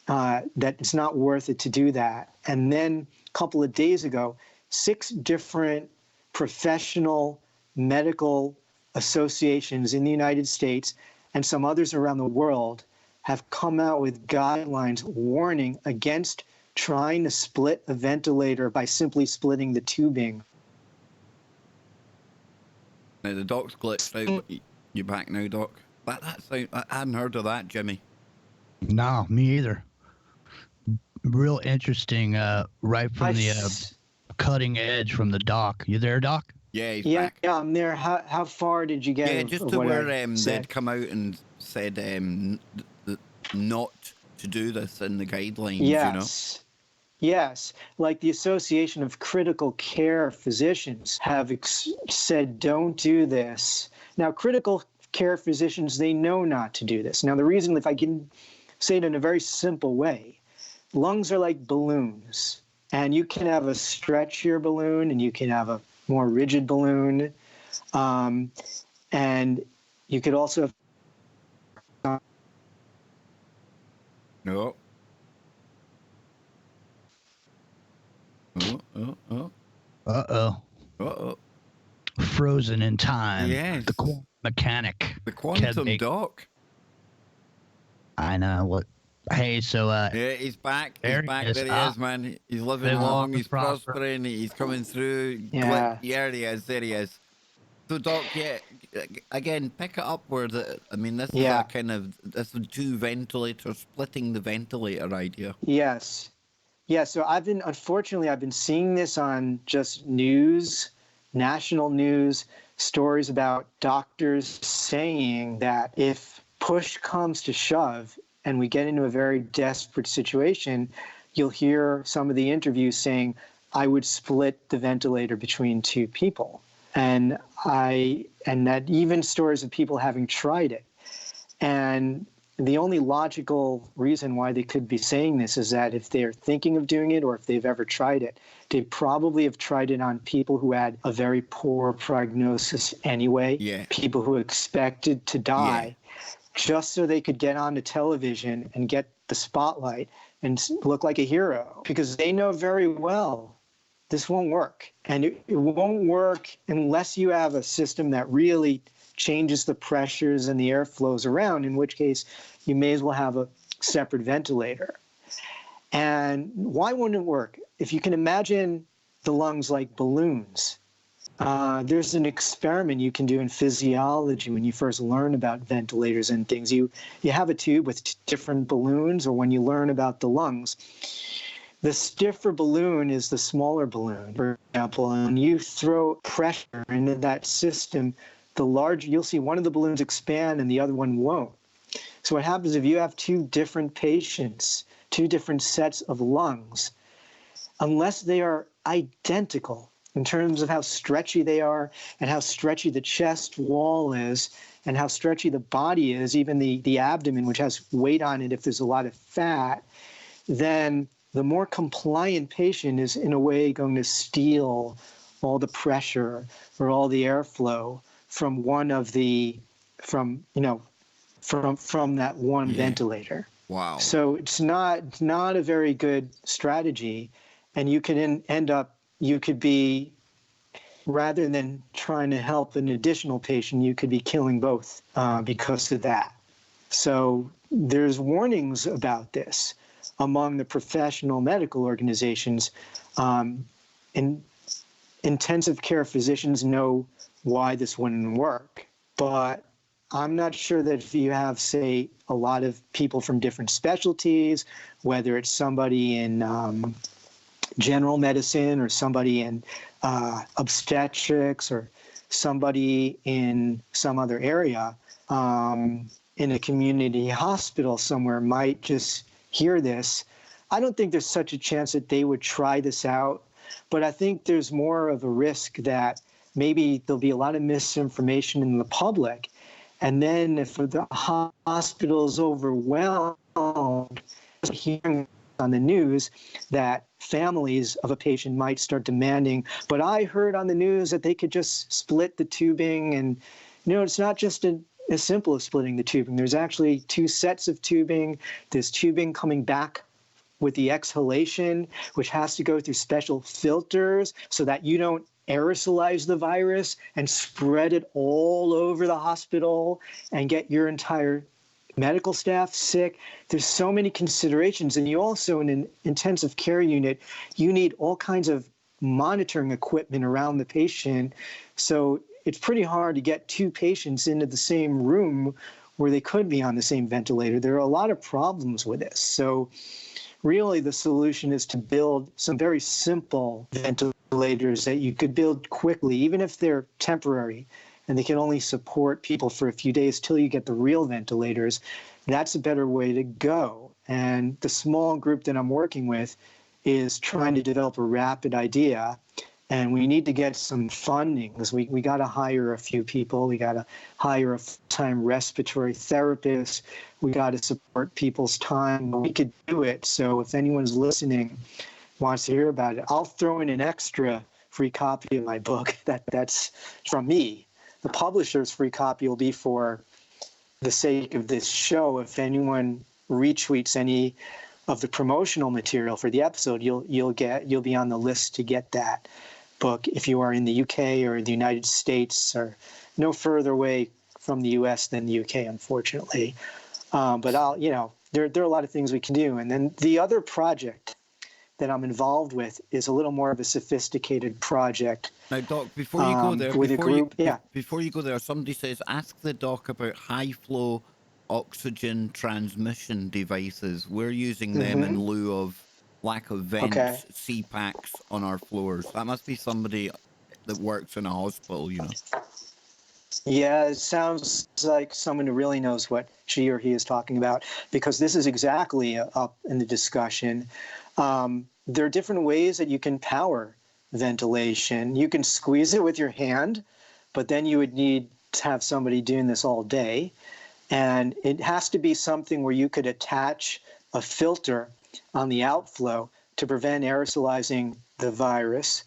that it's not worth it to do that. And then a couple of days ago, 6 different professional medical associations in the United States and some others around the world have come out with guidelines warning against trying to split a ventilator by simply splitting the tubing. Now the doc's glitched out. You back now, Doc? I hadn't heard of that, Jimmy. No, me either. Real interesting, right from the cutting edge from the doc. You there, Doc? Yeah, he's back. Yeah, I'm there. How far did you get? Yeah, just to where they'd come out and said not to do this in the guidelines, yes. You know? Yes, like the Association of Critical Care Physicians have said, don't do this. Now, critical care physicians, they know not to do this. Now, the reason, if I can say it in a very simple way, lungs are like balloons, and you can have a stretchier balloon and you can have a more rigid balloon. And you could also have... No. Oh. Uh-oh. Frozen in time. Yes. The quantum mechanic. The quantum doc. I know. What? Hey, so... yeah, he's back. He's back. There he is, man. He's living long. He's prospering. He's coming through. Yeah. There he is. There he is. So, Doc, yeah, again, pick it up where this is a kind of, this is 2 ventilators splitting the ventilator idea. Yes. Yeah, so unfortunately, I've been seeing this on just news, national news, stories about doctors saying that if push comes to shove and we get into a very desperate situation, you'll hear some of the interviews saying, I would split the ventilator between 2 people. And that even stories of people having tried it. And the only logical reason why they could be saying this is that if they're thinking of doing it or if they've ever tried it, they probably have tried it on people who had a very poor prognosis anyway, people who expected to die, just so they could get onto television and get the spotlight and look like a hero, because they know very well this won't work. And it won't work unless you have a system that really changes the pressures and the air flows around, in which case you may as well have a separate ventilator. And why wouldn't it work? If you can imagine the lungs like balloons, there's an experiment you can do in physiology when you first learn about ventilators and things. You have a tube with different balloons, or when you learn about the lungs, the stiffer balloon is the smaller balloon, for example, and you throw pressure into that system, the larger, you'll see one of the balloons expand and the other one won't. So what happens if you have 2 different patients, 2 different sets of lungs, unless they are identical in terms of how stretchy they are and how stretchy the chest wall is and how stretchy the body is, even the abdomen, which has weight on it if there's a lot of fat, then the more compliant patient is in a way going to steal all the pressure or all the airflow from from that one ventilator. Wow. So it's not a very good strategy, and you can you could be, rather than trying to help an additional patient, you could be killing both because of that. So there's warnings about this among the professional medical organizations. And intensive care physicians know why this wouldn't work. But I'm not sure that if you have, say, a lot of people from different specialties, whether it's somebody in general medicine or somebody in obstetrics or somebody in some other area, in a community hospital somewhere might just hear this. I don't think there's such a chance that they would try this out, but I think there's more of a risk that maybe there'll be a lot of misinformation in the public. And then if the hospital is overwhelmed, hearing on the news that families of a patient might start demanding, but I heard on the news that they could just split the tubing. And, it's not just as simple as splitting the tubing. There's actually 2 sets of tubing. There's tubing coming back with the exhalation, which has to go through special filters so that you don't aerosolize the virus and spread it all over the hospital and get your entire medical staff sick. There's so many considerations. And you also, in an intensive care unit, you need all kinds of monitoring equipment around the patient. So it's pretty hard to get 2 patients into the same room where they could be on the same ventilator. There are a lot of problems with this. So really the solution is to build some very simple ventilators that you could build quickly, even if they're temporary and they can only support people for a few days till you get the real ventilators. That's a better way to go. And the small group that I'm working with is trying to develop a rapid idea. And we need to get some funding because we got to hire a few people. We got to hire a full-time respiratory therapist. We got to support people's time. We could do it. So if anyone's listening, wants to hear about it, I'll throw in an extra free copy of my book. That's from me. The publisher's free copy will be for the sake of this show. If anyone retweets any of the promotional material for the episode, you'll be on the list to get that book if you are in the UK or the United States, or no further away from the US than the UK, unfortunately. But there are a lot of things we can do. And then the other project that I'm involved with is a little more of a sophisticated project. Now, Doc, before you go there, with a group, before you go there, somebody says, ask the Doc about high flow oxygen transmission devices. We're using them in lieu of lack of vents, CPACs on our floors. That must be somebody that works in a hospital, Yeah, it sounds like someone who really knows what she or he is talking about, because this is exactly up in the discussion. There are different ways that you can power ventilation. You can squeeze it with your hand, but then you would need to have somebody doing this all day. And it has to be something where you could attach a filter on the outflow to prevent aerosolizing the virus.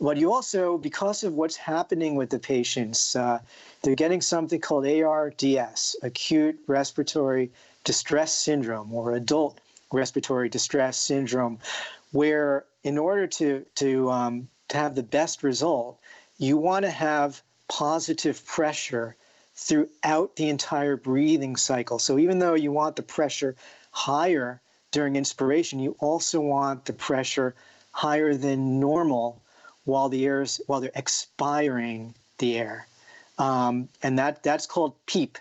But you also, because of what's happening with the patients, they're getting something called ARDS, acute respiratory distress syndrome, or adult respiratory distress syndrome, where in order to have the best result, you want to have positive pressure throughout the entire breathing cycle. So even though you want the pressure higher during inspiration, you also want the pressure higher than normal while they're expiring the air. And that's called PEEP,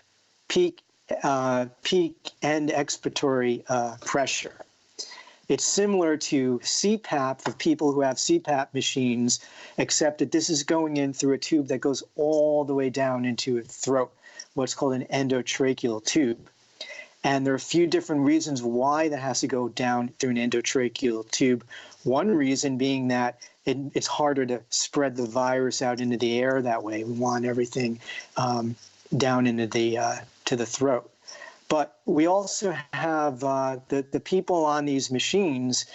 peak end expiratory pressure. It's similar to CPAP for people who have CPAP machines, except that this is going in through a tube that goes all the way down into a throat, what's called an endotracheal tube. And there are a few different reasons why that has to go down through an endotracheal tube. One reason being that it's harder to spread the virus out into the air that way. We want everything down into to the throat. But we also have the people on these machines,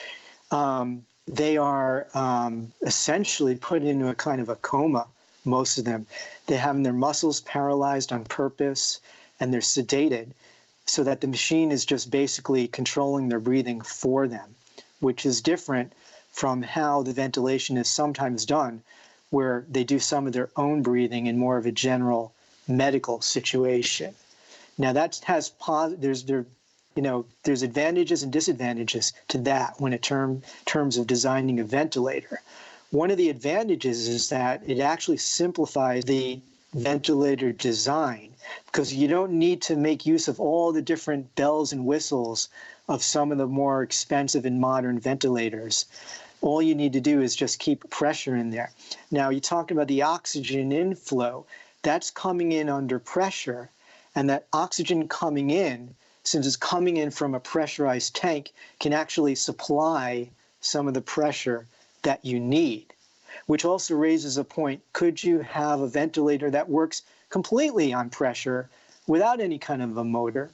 they are essentially put into a kind of a coma, most of them. They have their muscles paralyzed on purpose, and they're sedated, so that the machine is just basically controlling their breathing for them, which is different from how the ventilation is sometimes done, where they do some of their own breathing in more of a general medical situation. Now that has there's advantages and disadvantages to that when it terms of designing a ventilator. One of the advantages is that it actually simplifies the ventilator design, because you don't need to make use of all the different bells and whistles of some of the more expensive and modern ventilators. All you need to do is just keep pressure in there. Now, you talked about the oxygen inflow. That's coming in under pressure, and that oxygen coming in, since it's coming in from a pressurized tank, can actually supply some of the pressure that you need. Which also raises a point, could you have a ventilator that works completely on pressure without any kind of a motor?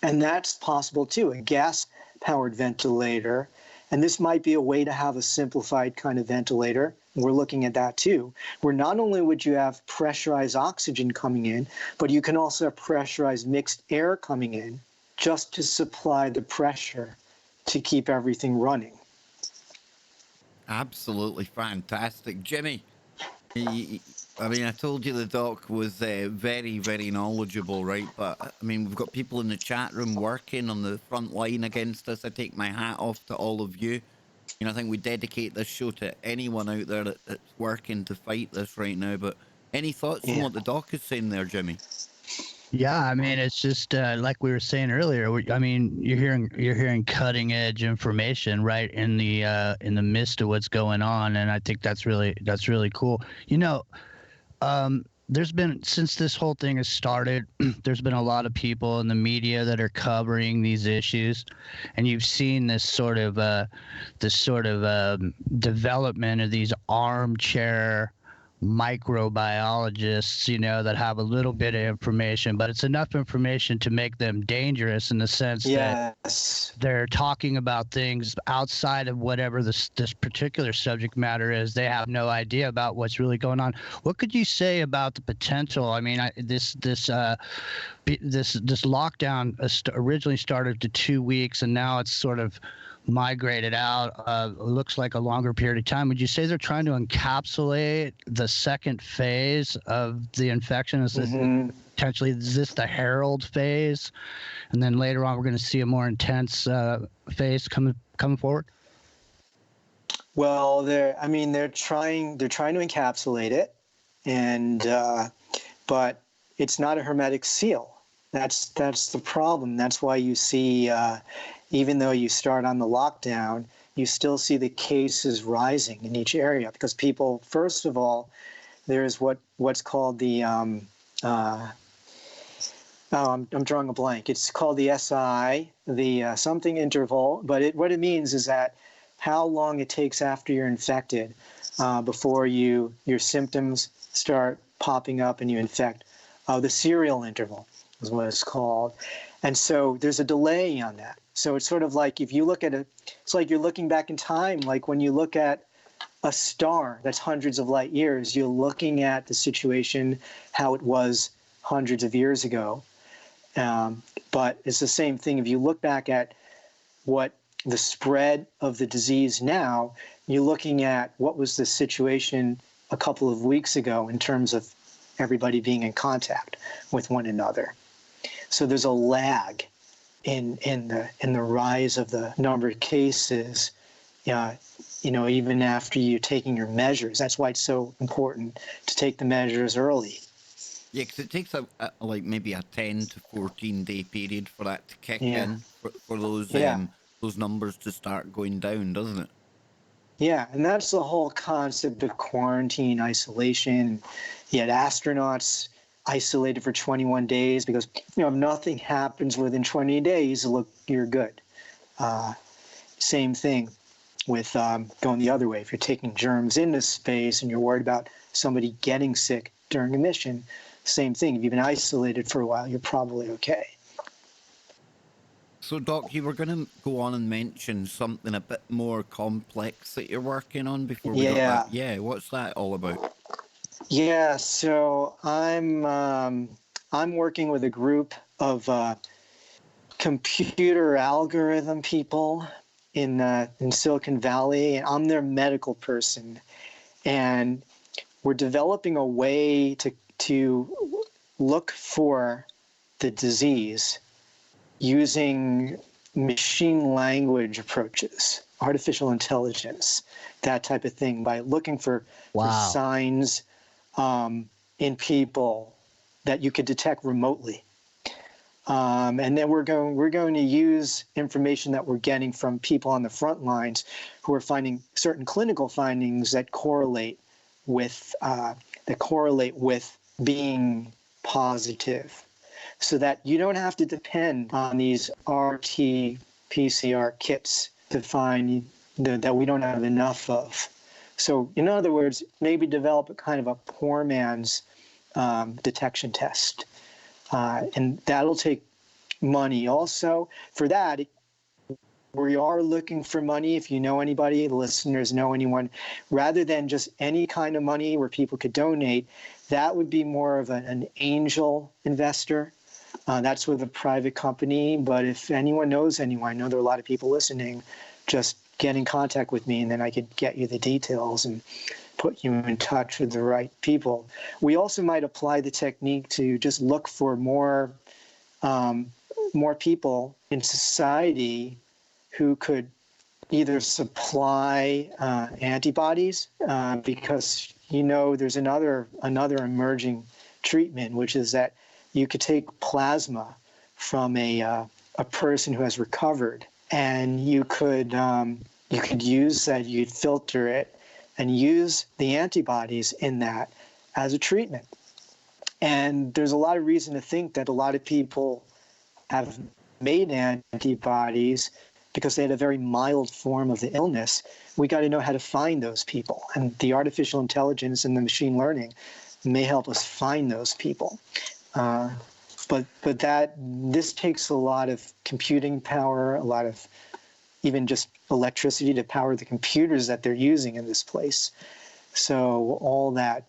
And that's possible too, a gas-powered ventilator. And this might be a way to have a simplified kind of ventilator. We're looking at that too, where not only would you have pressurized oxygen coming in, but you can also have pressurized mixed air coming in just to supply the pressure to keep everything running. Absolutely fantastic. Jimmy, I mean, I told you the doc was very, very knowledgeable, right? But I mean, we've got people in the chat room working on the front line against us. I take my hat off to all of you. You know, I think we dedicate this show to anyone out there that's working to fight this right now. But any thoughts on what the doc is saying there, Jimmy? Yeah, I mean, it's just like we were saying earlier. I mean, you're hearing cutting edge information right in the midst of what's going on, and I think that's really cool. You know, there's been, since this whole thing has started, there's been a lot of people in the media that are covering these issues, and you've seen this sort of development of these armchair microbiologists, you know, that have a little bit of information, but it's enough information to make them dangerous in the sense that they're talking about things outside of whatever this particular subject matter is. They have no idea about what's really going on. What could you say about the potential? I mean, this lockdown originally started to 2 weeks, and now it's sort of migrated out. Looks like a longer period of time. Would you say they're trying to encapsulate the second phase of the infection? Is this potentially, is this the herald phase, and then later on we're going to see a more intense phase coming forward? Well, they're trying to encapsulate it, and but it's not a hermetic seal. That's the problem. That's why you see, even though you start on the lockdown, you still see the cases rising in each area, because people, first of all, there's what's called the I'm drawing a blank. It's called the SI, the something interval, but what it means is that how long it takes after you're infected before your symptoms start popping up and you infect. The serial interval is what it's called. And so there's a delay on that. So it's sort of like, if you look at it, it's like you're looking back in time. Like when you look at a star that's hundreds of light years, you're looking at the situation, how it was hundreds of years ago. But it's the same thing. If you look back at what the spread of the disease now, you're looking at what was the situation a couple of weeks ago in terms of everybody being in contact with one another. So there's a lag in the rise of the number of cases, even after you're taking your measures. That's why it's so important to take the measures early. Yeah, because it takes maybe a 10 to 14 day period for that to kick in, for those numbers to start going down, doesn't it? Yeah, and that's the whole concept of quarantine, isolation. You had astronauts isolated for 21 days because, if nothing happens within 20 days, look, you're good. Same thing with going the other way. If you're taking germs into space and you're worried about somebody getting sick during a mission, same thing. If you've been isolated for a while, you're probably okay. So, Doc, you were going to go on and mention something a bit more complex that you're working on before we got that. Yeah, what's that all about? Yeah, so I'm working with a group of computer algorithm people in Silicon Valley, and I'm their medical person, and we're developing a way to look for the disease using machine language approaches, artificial intelligence, that type of thing, by looking for signs in people that you could detect remotely. And then we're going to use information that we're getting from people on the front lines who are finding certain clinical findings that correlate with being positive, so that you don't have to depend on these RT-PCR kits to find that we don't have enough of. So in other words, maybe develop a kind of a poor man's detection test. And that'll take money. Also, for that, we are looking for money. If you know anybody, the listeners know anyone, rather than just any kind of money where people could donate, that would be more of an angel investor. That's with a private company. But if anyone knows anyone, I know there are a lot of people listening, just get in contact with me and then I could get you the details and put you in touch with the right people. We also might apply the technique to just look for more people in society who could either supply antibodies, because there's another emerging treatment, which is that you could take plasma from a person who has recovered, and you could use that. You'd filter it and use the antibodies in that as a treatment. And there's a lot of reason to think that a lot of people have made antibodies because they had a very mild form of the illness. We got to know how to find those people. And the artificial intelligence and the machine learning may help us find those people. But this takes a lot of computing power, a lot of even just electricity to power the computers that they're using in this place. So all that,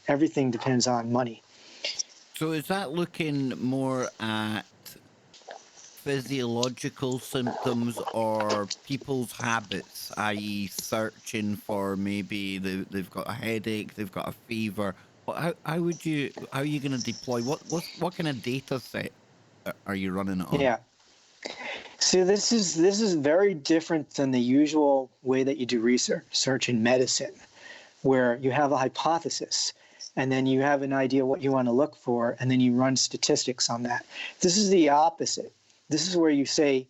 everything depends on money. So is that looking more at physiological symptoms or people's habits, i.e. searching for maybe they've got a headache, they've got a fever? How are you going to deploy? What kind of data set are you running it on? Yeah. So this is very different than the usual way that you do research in medicine, where you have a hypothesis and then you have an idea what you want to look for, and then you run statistics on that. This is the opposite. This is where you say,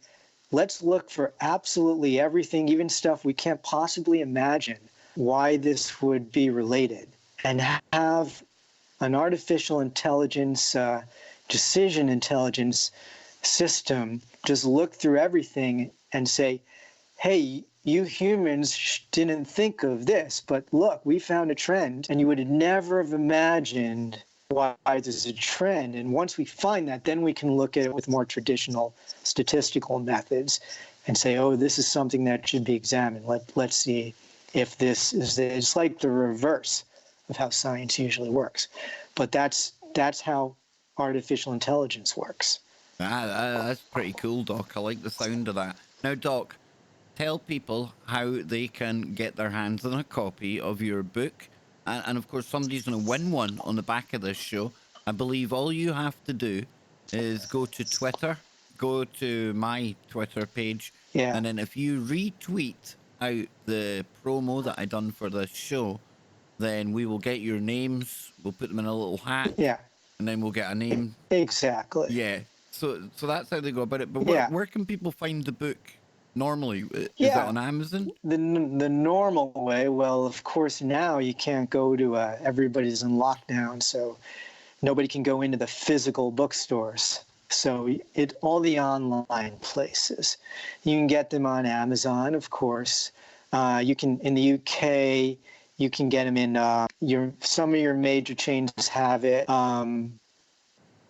let's look for absolutely everything, even stuff we can't possibly imagine why this would be related, and have an artificial intelligence, decision intelligence system just look through everything and say, hey, you humans didn't think of this, but look, we found a trend, and you would never have imagined why there's a trend. And once we find that, then we can look at it with more traditional statistical methods and say, oh, this is something that should be examined. Let's see if this is, it's like the reverse of how science usually works. But that's how artificial intelligence works. That's pretty cool, Doc. I like the sound of that. Now, Doc, tell people how they can get their hands on a copy of your book. And of course, somebody's going to win one on the back of this show. I believe all you have to do is go to Twitter, go to my Twitter page, and then if you retweet out the promo that I done for this show, then we will get your names. We'll put them in a little hat. Yeah. And then we'll get a name. Exactly. Yeah. So that's how they go about it. But where can people find the book normally? Is it on Amazon? The normal way, well, of course, now you can't go to, everybody's in lockdown, so nobody can go into the physical bookstores. So all the online places. You can get them on Amazon, of course. You can, in the UK, you can get them in some of your major chains have it.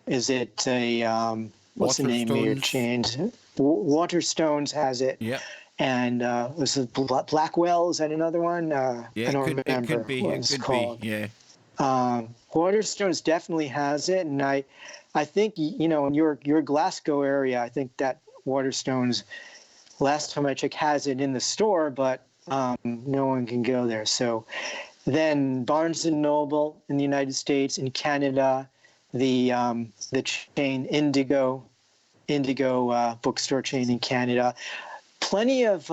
Is it a what's the name of your chains? Waterstones has it. Yeah. And was it Blackwell? Is that another one? I don't remember. It could be. What it's called. Yeah. Waterstones definitely has it, and I think in your Glasgow area, I think that Waterstones, last time I checked, has it in the store, but no one can go there. So then Barnes and Noble in the United States, in Canada, the chain Indigo bookstore chain in Canada. Plenty of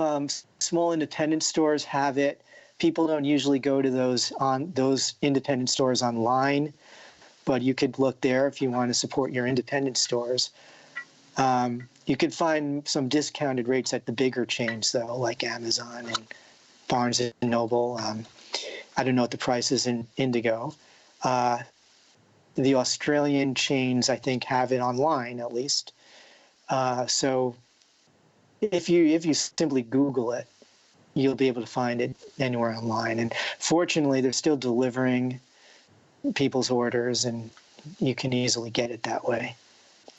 small independent stores have it. People don't usually go to those independent stores online, but you could look there if you want to support your independent stores. You could find some discounted rates at the bigger chains, though, like Amazon and Barnes and Noble. I don't know what the price is in Indigo. The Australian chains, I think, have it online at least. So if you simply Google it, you'll be able to find it anywhere online. And fortunately, they're still delivering people's orders, and you can easily get it that way.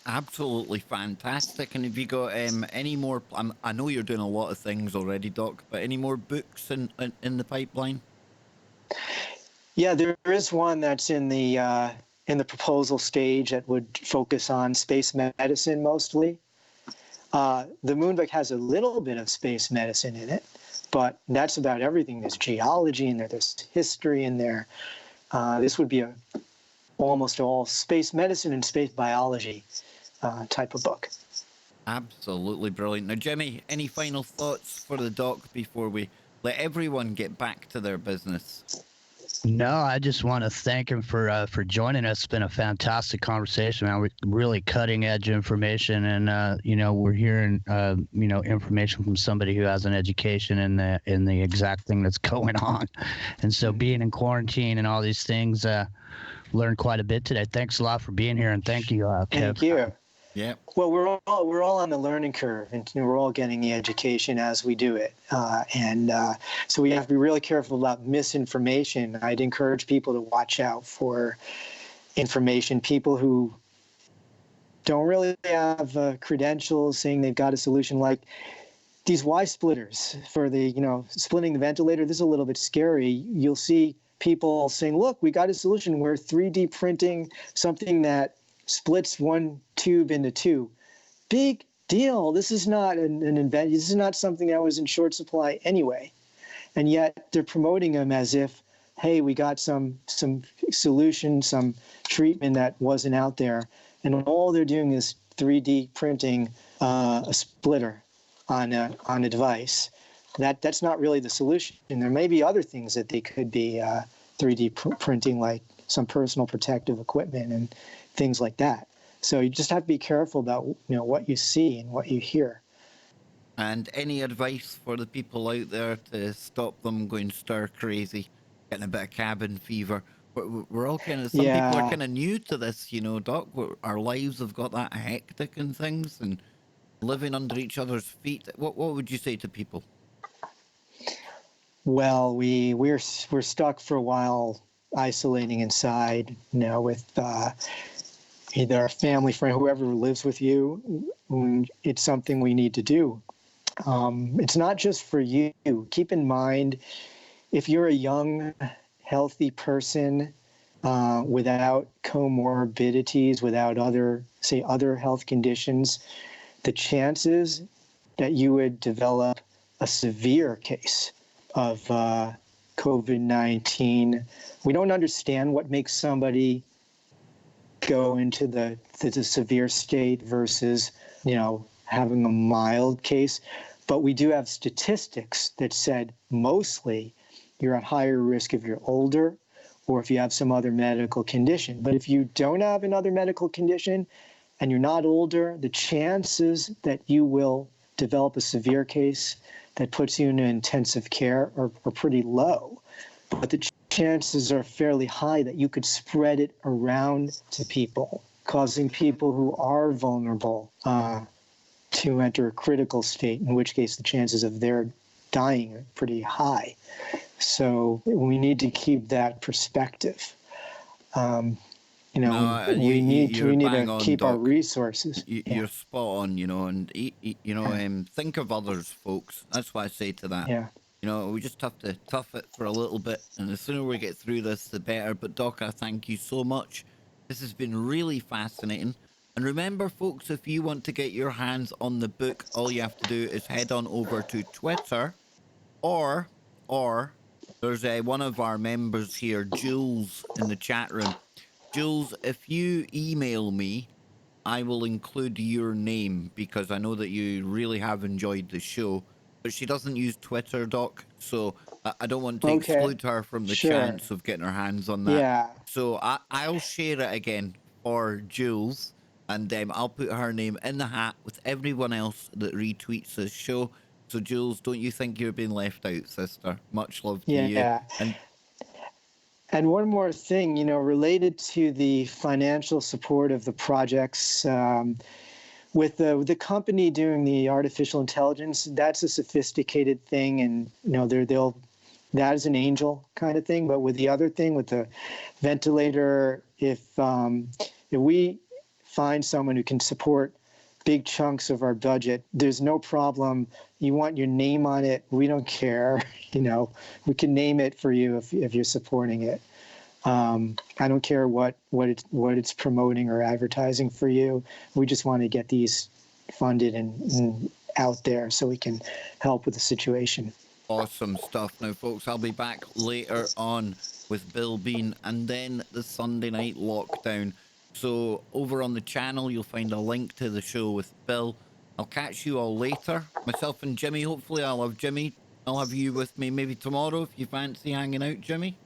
Absolutely fantastic. And have you got any more? I know you're doing a lot of things already, Doc, but any more books in the pipeline? Yeah, there is one that's in the proposal stage that would focus on space medicine mostly. The Moonbook has a little bit of space medicine in it, but that's about everything. There's geology in there, there's history in there. This would be almost all space medicine and space biology type of book. Absolutely brilliant. Now, Jimmy, any final thoughts for the Doc before we let everyone get back to their business? No, I just want to thank him for joining us. It's been a fantastic conversation, man. We're really cutting edge information, and we're hearing information from somebody who has an education in the exact thing that's going on. And so, being in quarantine and all these things, learned quite a bit today. Thanks a lot for being here, and thank you, Kev. Thank you. Yeah. Well, we're all on the learning curve, and we're all getting the education as we do it, so we have to be really careful about misinformation. I'd encourage people to watch out for information. People who don't really have credentials saying they've got a solution, like these Y splitters for the splitting the ventilator. This is a little bit scary. You'll see people saying, "Look, we got a solution. We're 3D printing something that splits one tube into two." Big deal. This is not an invention. This is not something that was in short supply anyway. And yet they're promoting them as if, hey, we got some solution, some treatment that wasn't out there. And all they're doing is 3D printing a splitter on a device. That's not really the solution. And there may be other things that they could be 3D printing, like some personal protective equipment and things like that. So you just have to be careful about what you see and what you hear. And any advice for the people out there to stop them going stir crazy, getting a bit of cabin fever? We're all kind of, some people are kind of new to this, Doc. Our lives have got that hectic and things, and living under each other's feet. What would you say to people? Well, we're stuck for a while, isolating inside, with either a family friend, whoever lives with you. It's something we need to do. It's not just for you. Keep in mind, if you're a young, healthy person without comorbidities, without other health conditions, the chances that you would develop a severe case of COVID-19, we don't understand what makes somebody go into the severe state versus, having a mild case. But we do have statistics that said mostly you're at higher risk if you're older or if you have some other medical condition. But if you don't have another medical condition and you're not older, the chances that you will develop a severe case that puts you in intensive care are pretty low. But the chances are fairly high that you could spread it around to people, causing people who are vulnerable to enter a critical state, in which case the chances of their dying are pretty high. So we need to keep that perspective. We need to keep our resources. You're spot on, and think of others, folks. That's what I say to that. Yeah. We just have to tough it for a little bit, and the sooner we get through this, the better. But Doc, I thank you so much. This has been really fascinating. And remember, folks, if you want to get your hands on the book, all you have to do is head on over to Twitter, or there's one of our members here, Jules, in the chat room. Jules, if you email me, I will include your name, because I know that you really have enjoyed the show. But she doesn't use Twitter, Doc, so I don't want to exclude her from the chance of getting her hands on that. Yeah. So I'll share it again for Jules, and I'll put her name in the hat with everyone else that retweets this show. So Jules, don't you think you're being left out, sister? Much love to you. Yeah. And one more thing, related to the financial support of the projects, with the company doing the artificial intelligence, that's a sophisticated thing, and that is an angel kind of thing. But with the other thing, with the ventilator, if we find someone who can support big chunks of our budget. There's no problem. You want your name on it, we don't care. We can name it for you if you're supporting it. I don't care what it's promoting or advertising for you. We just want to get these funded and out there so we can help with the situation. Awesome stuff. Now, folks, I'll be back later on with Bill Bean and then the Sunday night lockdown. So over on the channel, you'll find a link to the show with Bill. I'll catch you all later. Myself and Jimmy. Hopefully I'll have Jimmy. I'll have you with me maybe tomorrow if you fancy hanging out, Jimmy.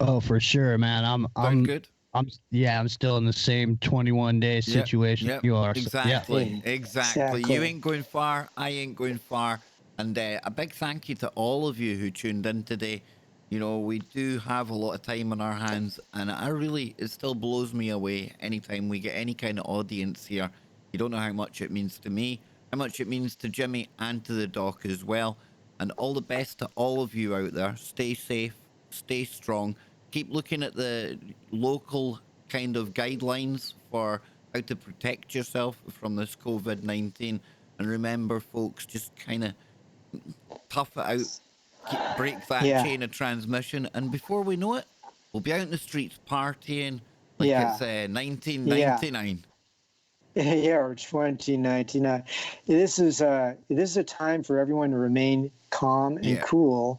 Oh, for sure, man. I'm good. I'm still in the same 21-day situation you are. Exactly. So, Exactly. You ain't going far. I ain't going far. And a big thank you to all of you who tuned in today. We do have a lot of time on our hands, and it still blows me away anytime we get any kind of audience here. You don't know how much it means to me, how much it means to Jimmy and to the doc as well. And all the best to all of you out there. Stay safe, stay strong. Keep looking at the local kind of guidelines for how to protect yourself from this COVID-19. And remember, folks, just kind of tough it out, break that chain of transmission. And before we know it, we'll be out in the streets partying like it's 1999. Yeah, or 2099. This is a time for everyone to remain calm and cool.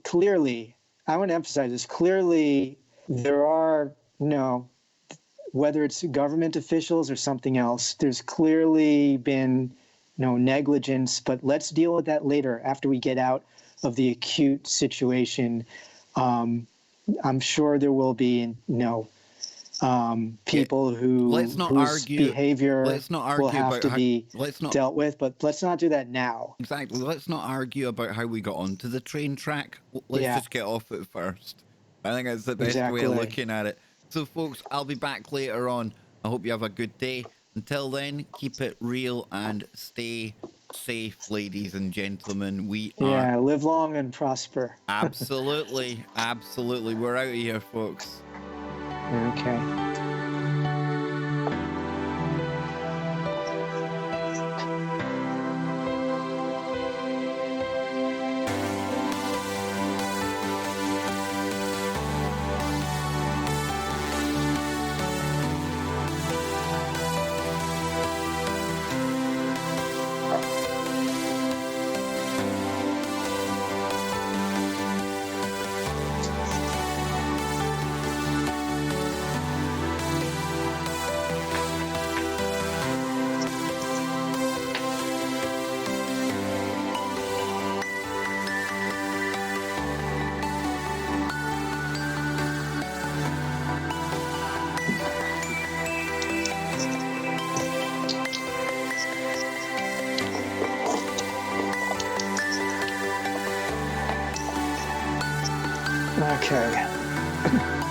Clearly, I want to emphasize this. Clearly, there are whether it's government officials or something else, there's clearly been negligence. But let's deal with that later after we get out of the acute situation. I'm sure there will be people whose behavior will have to be dealt with, but let's not do that now. Exactly. Let's not argue about how we got onto the train track. Let's just get off it first. I think that's the best way of looking at it. So, folks, I'll be back later on. I hope you have a good day. Until then, keep it real and stay safe, ladies and gentlemen. Live long and prosper. Absolutely. Absolutely. We're out of here, folks. Okay. Okay.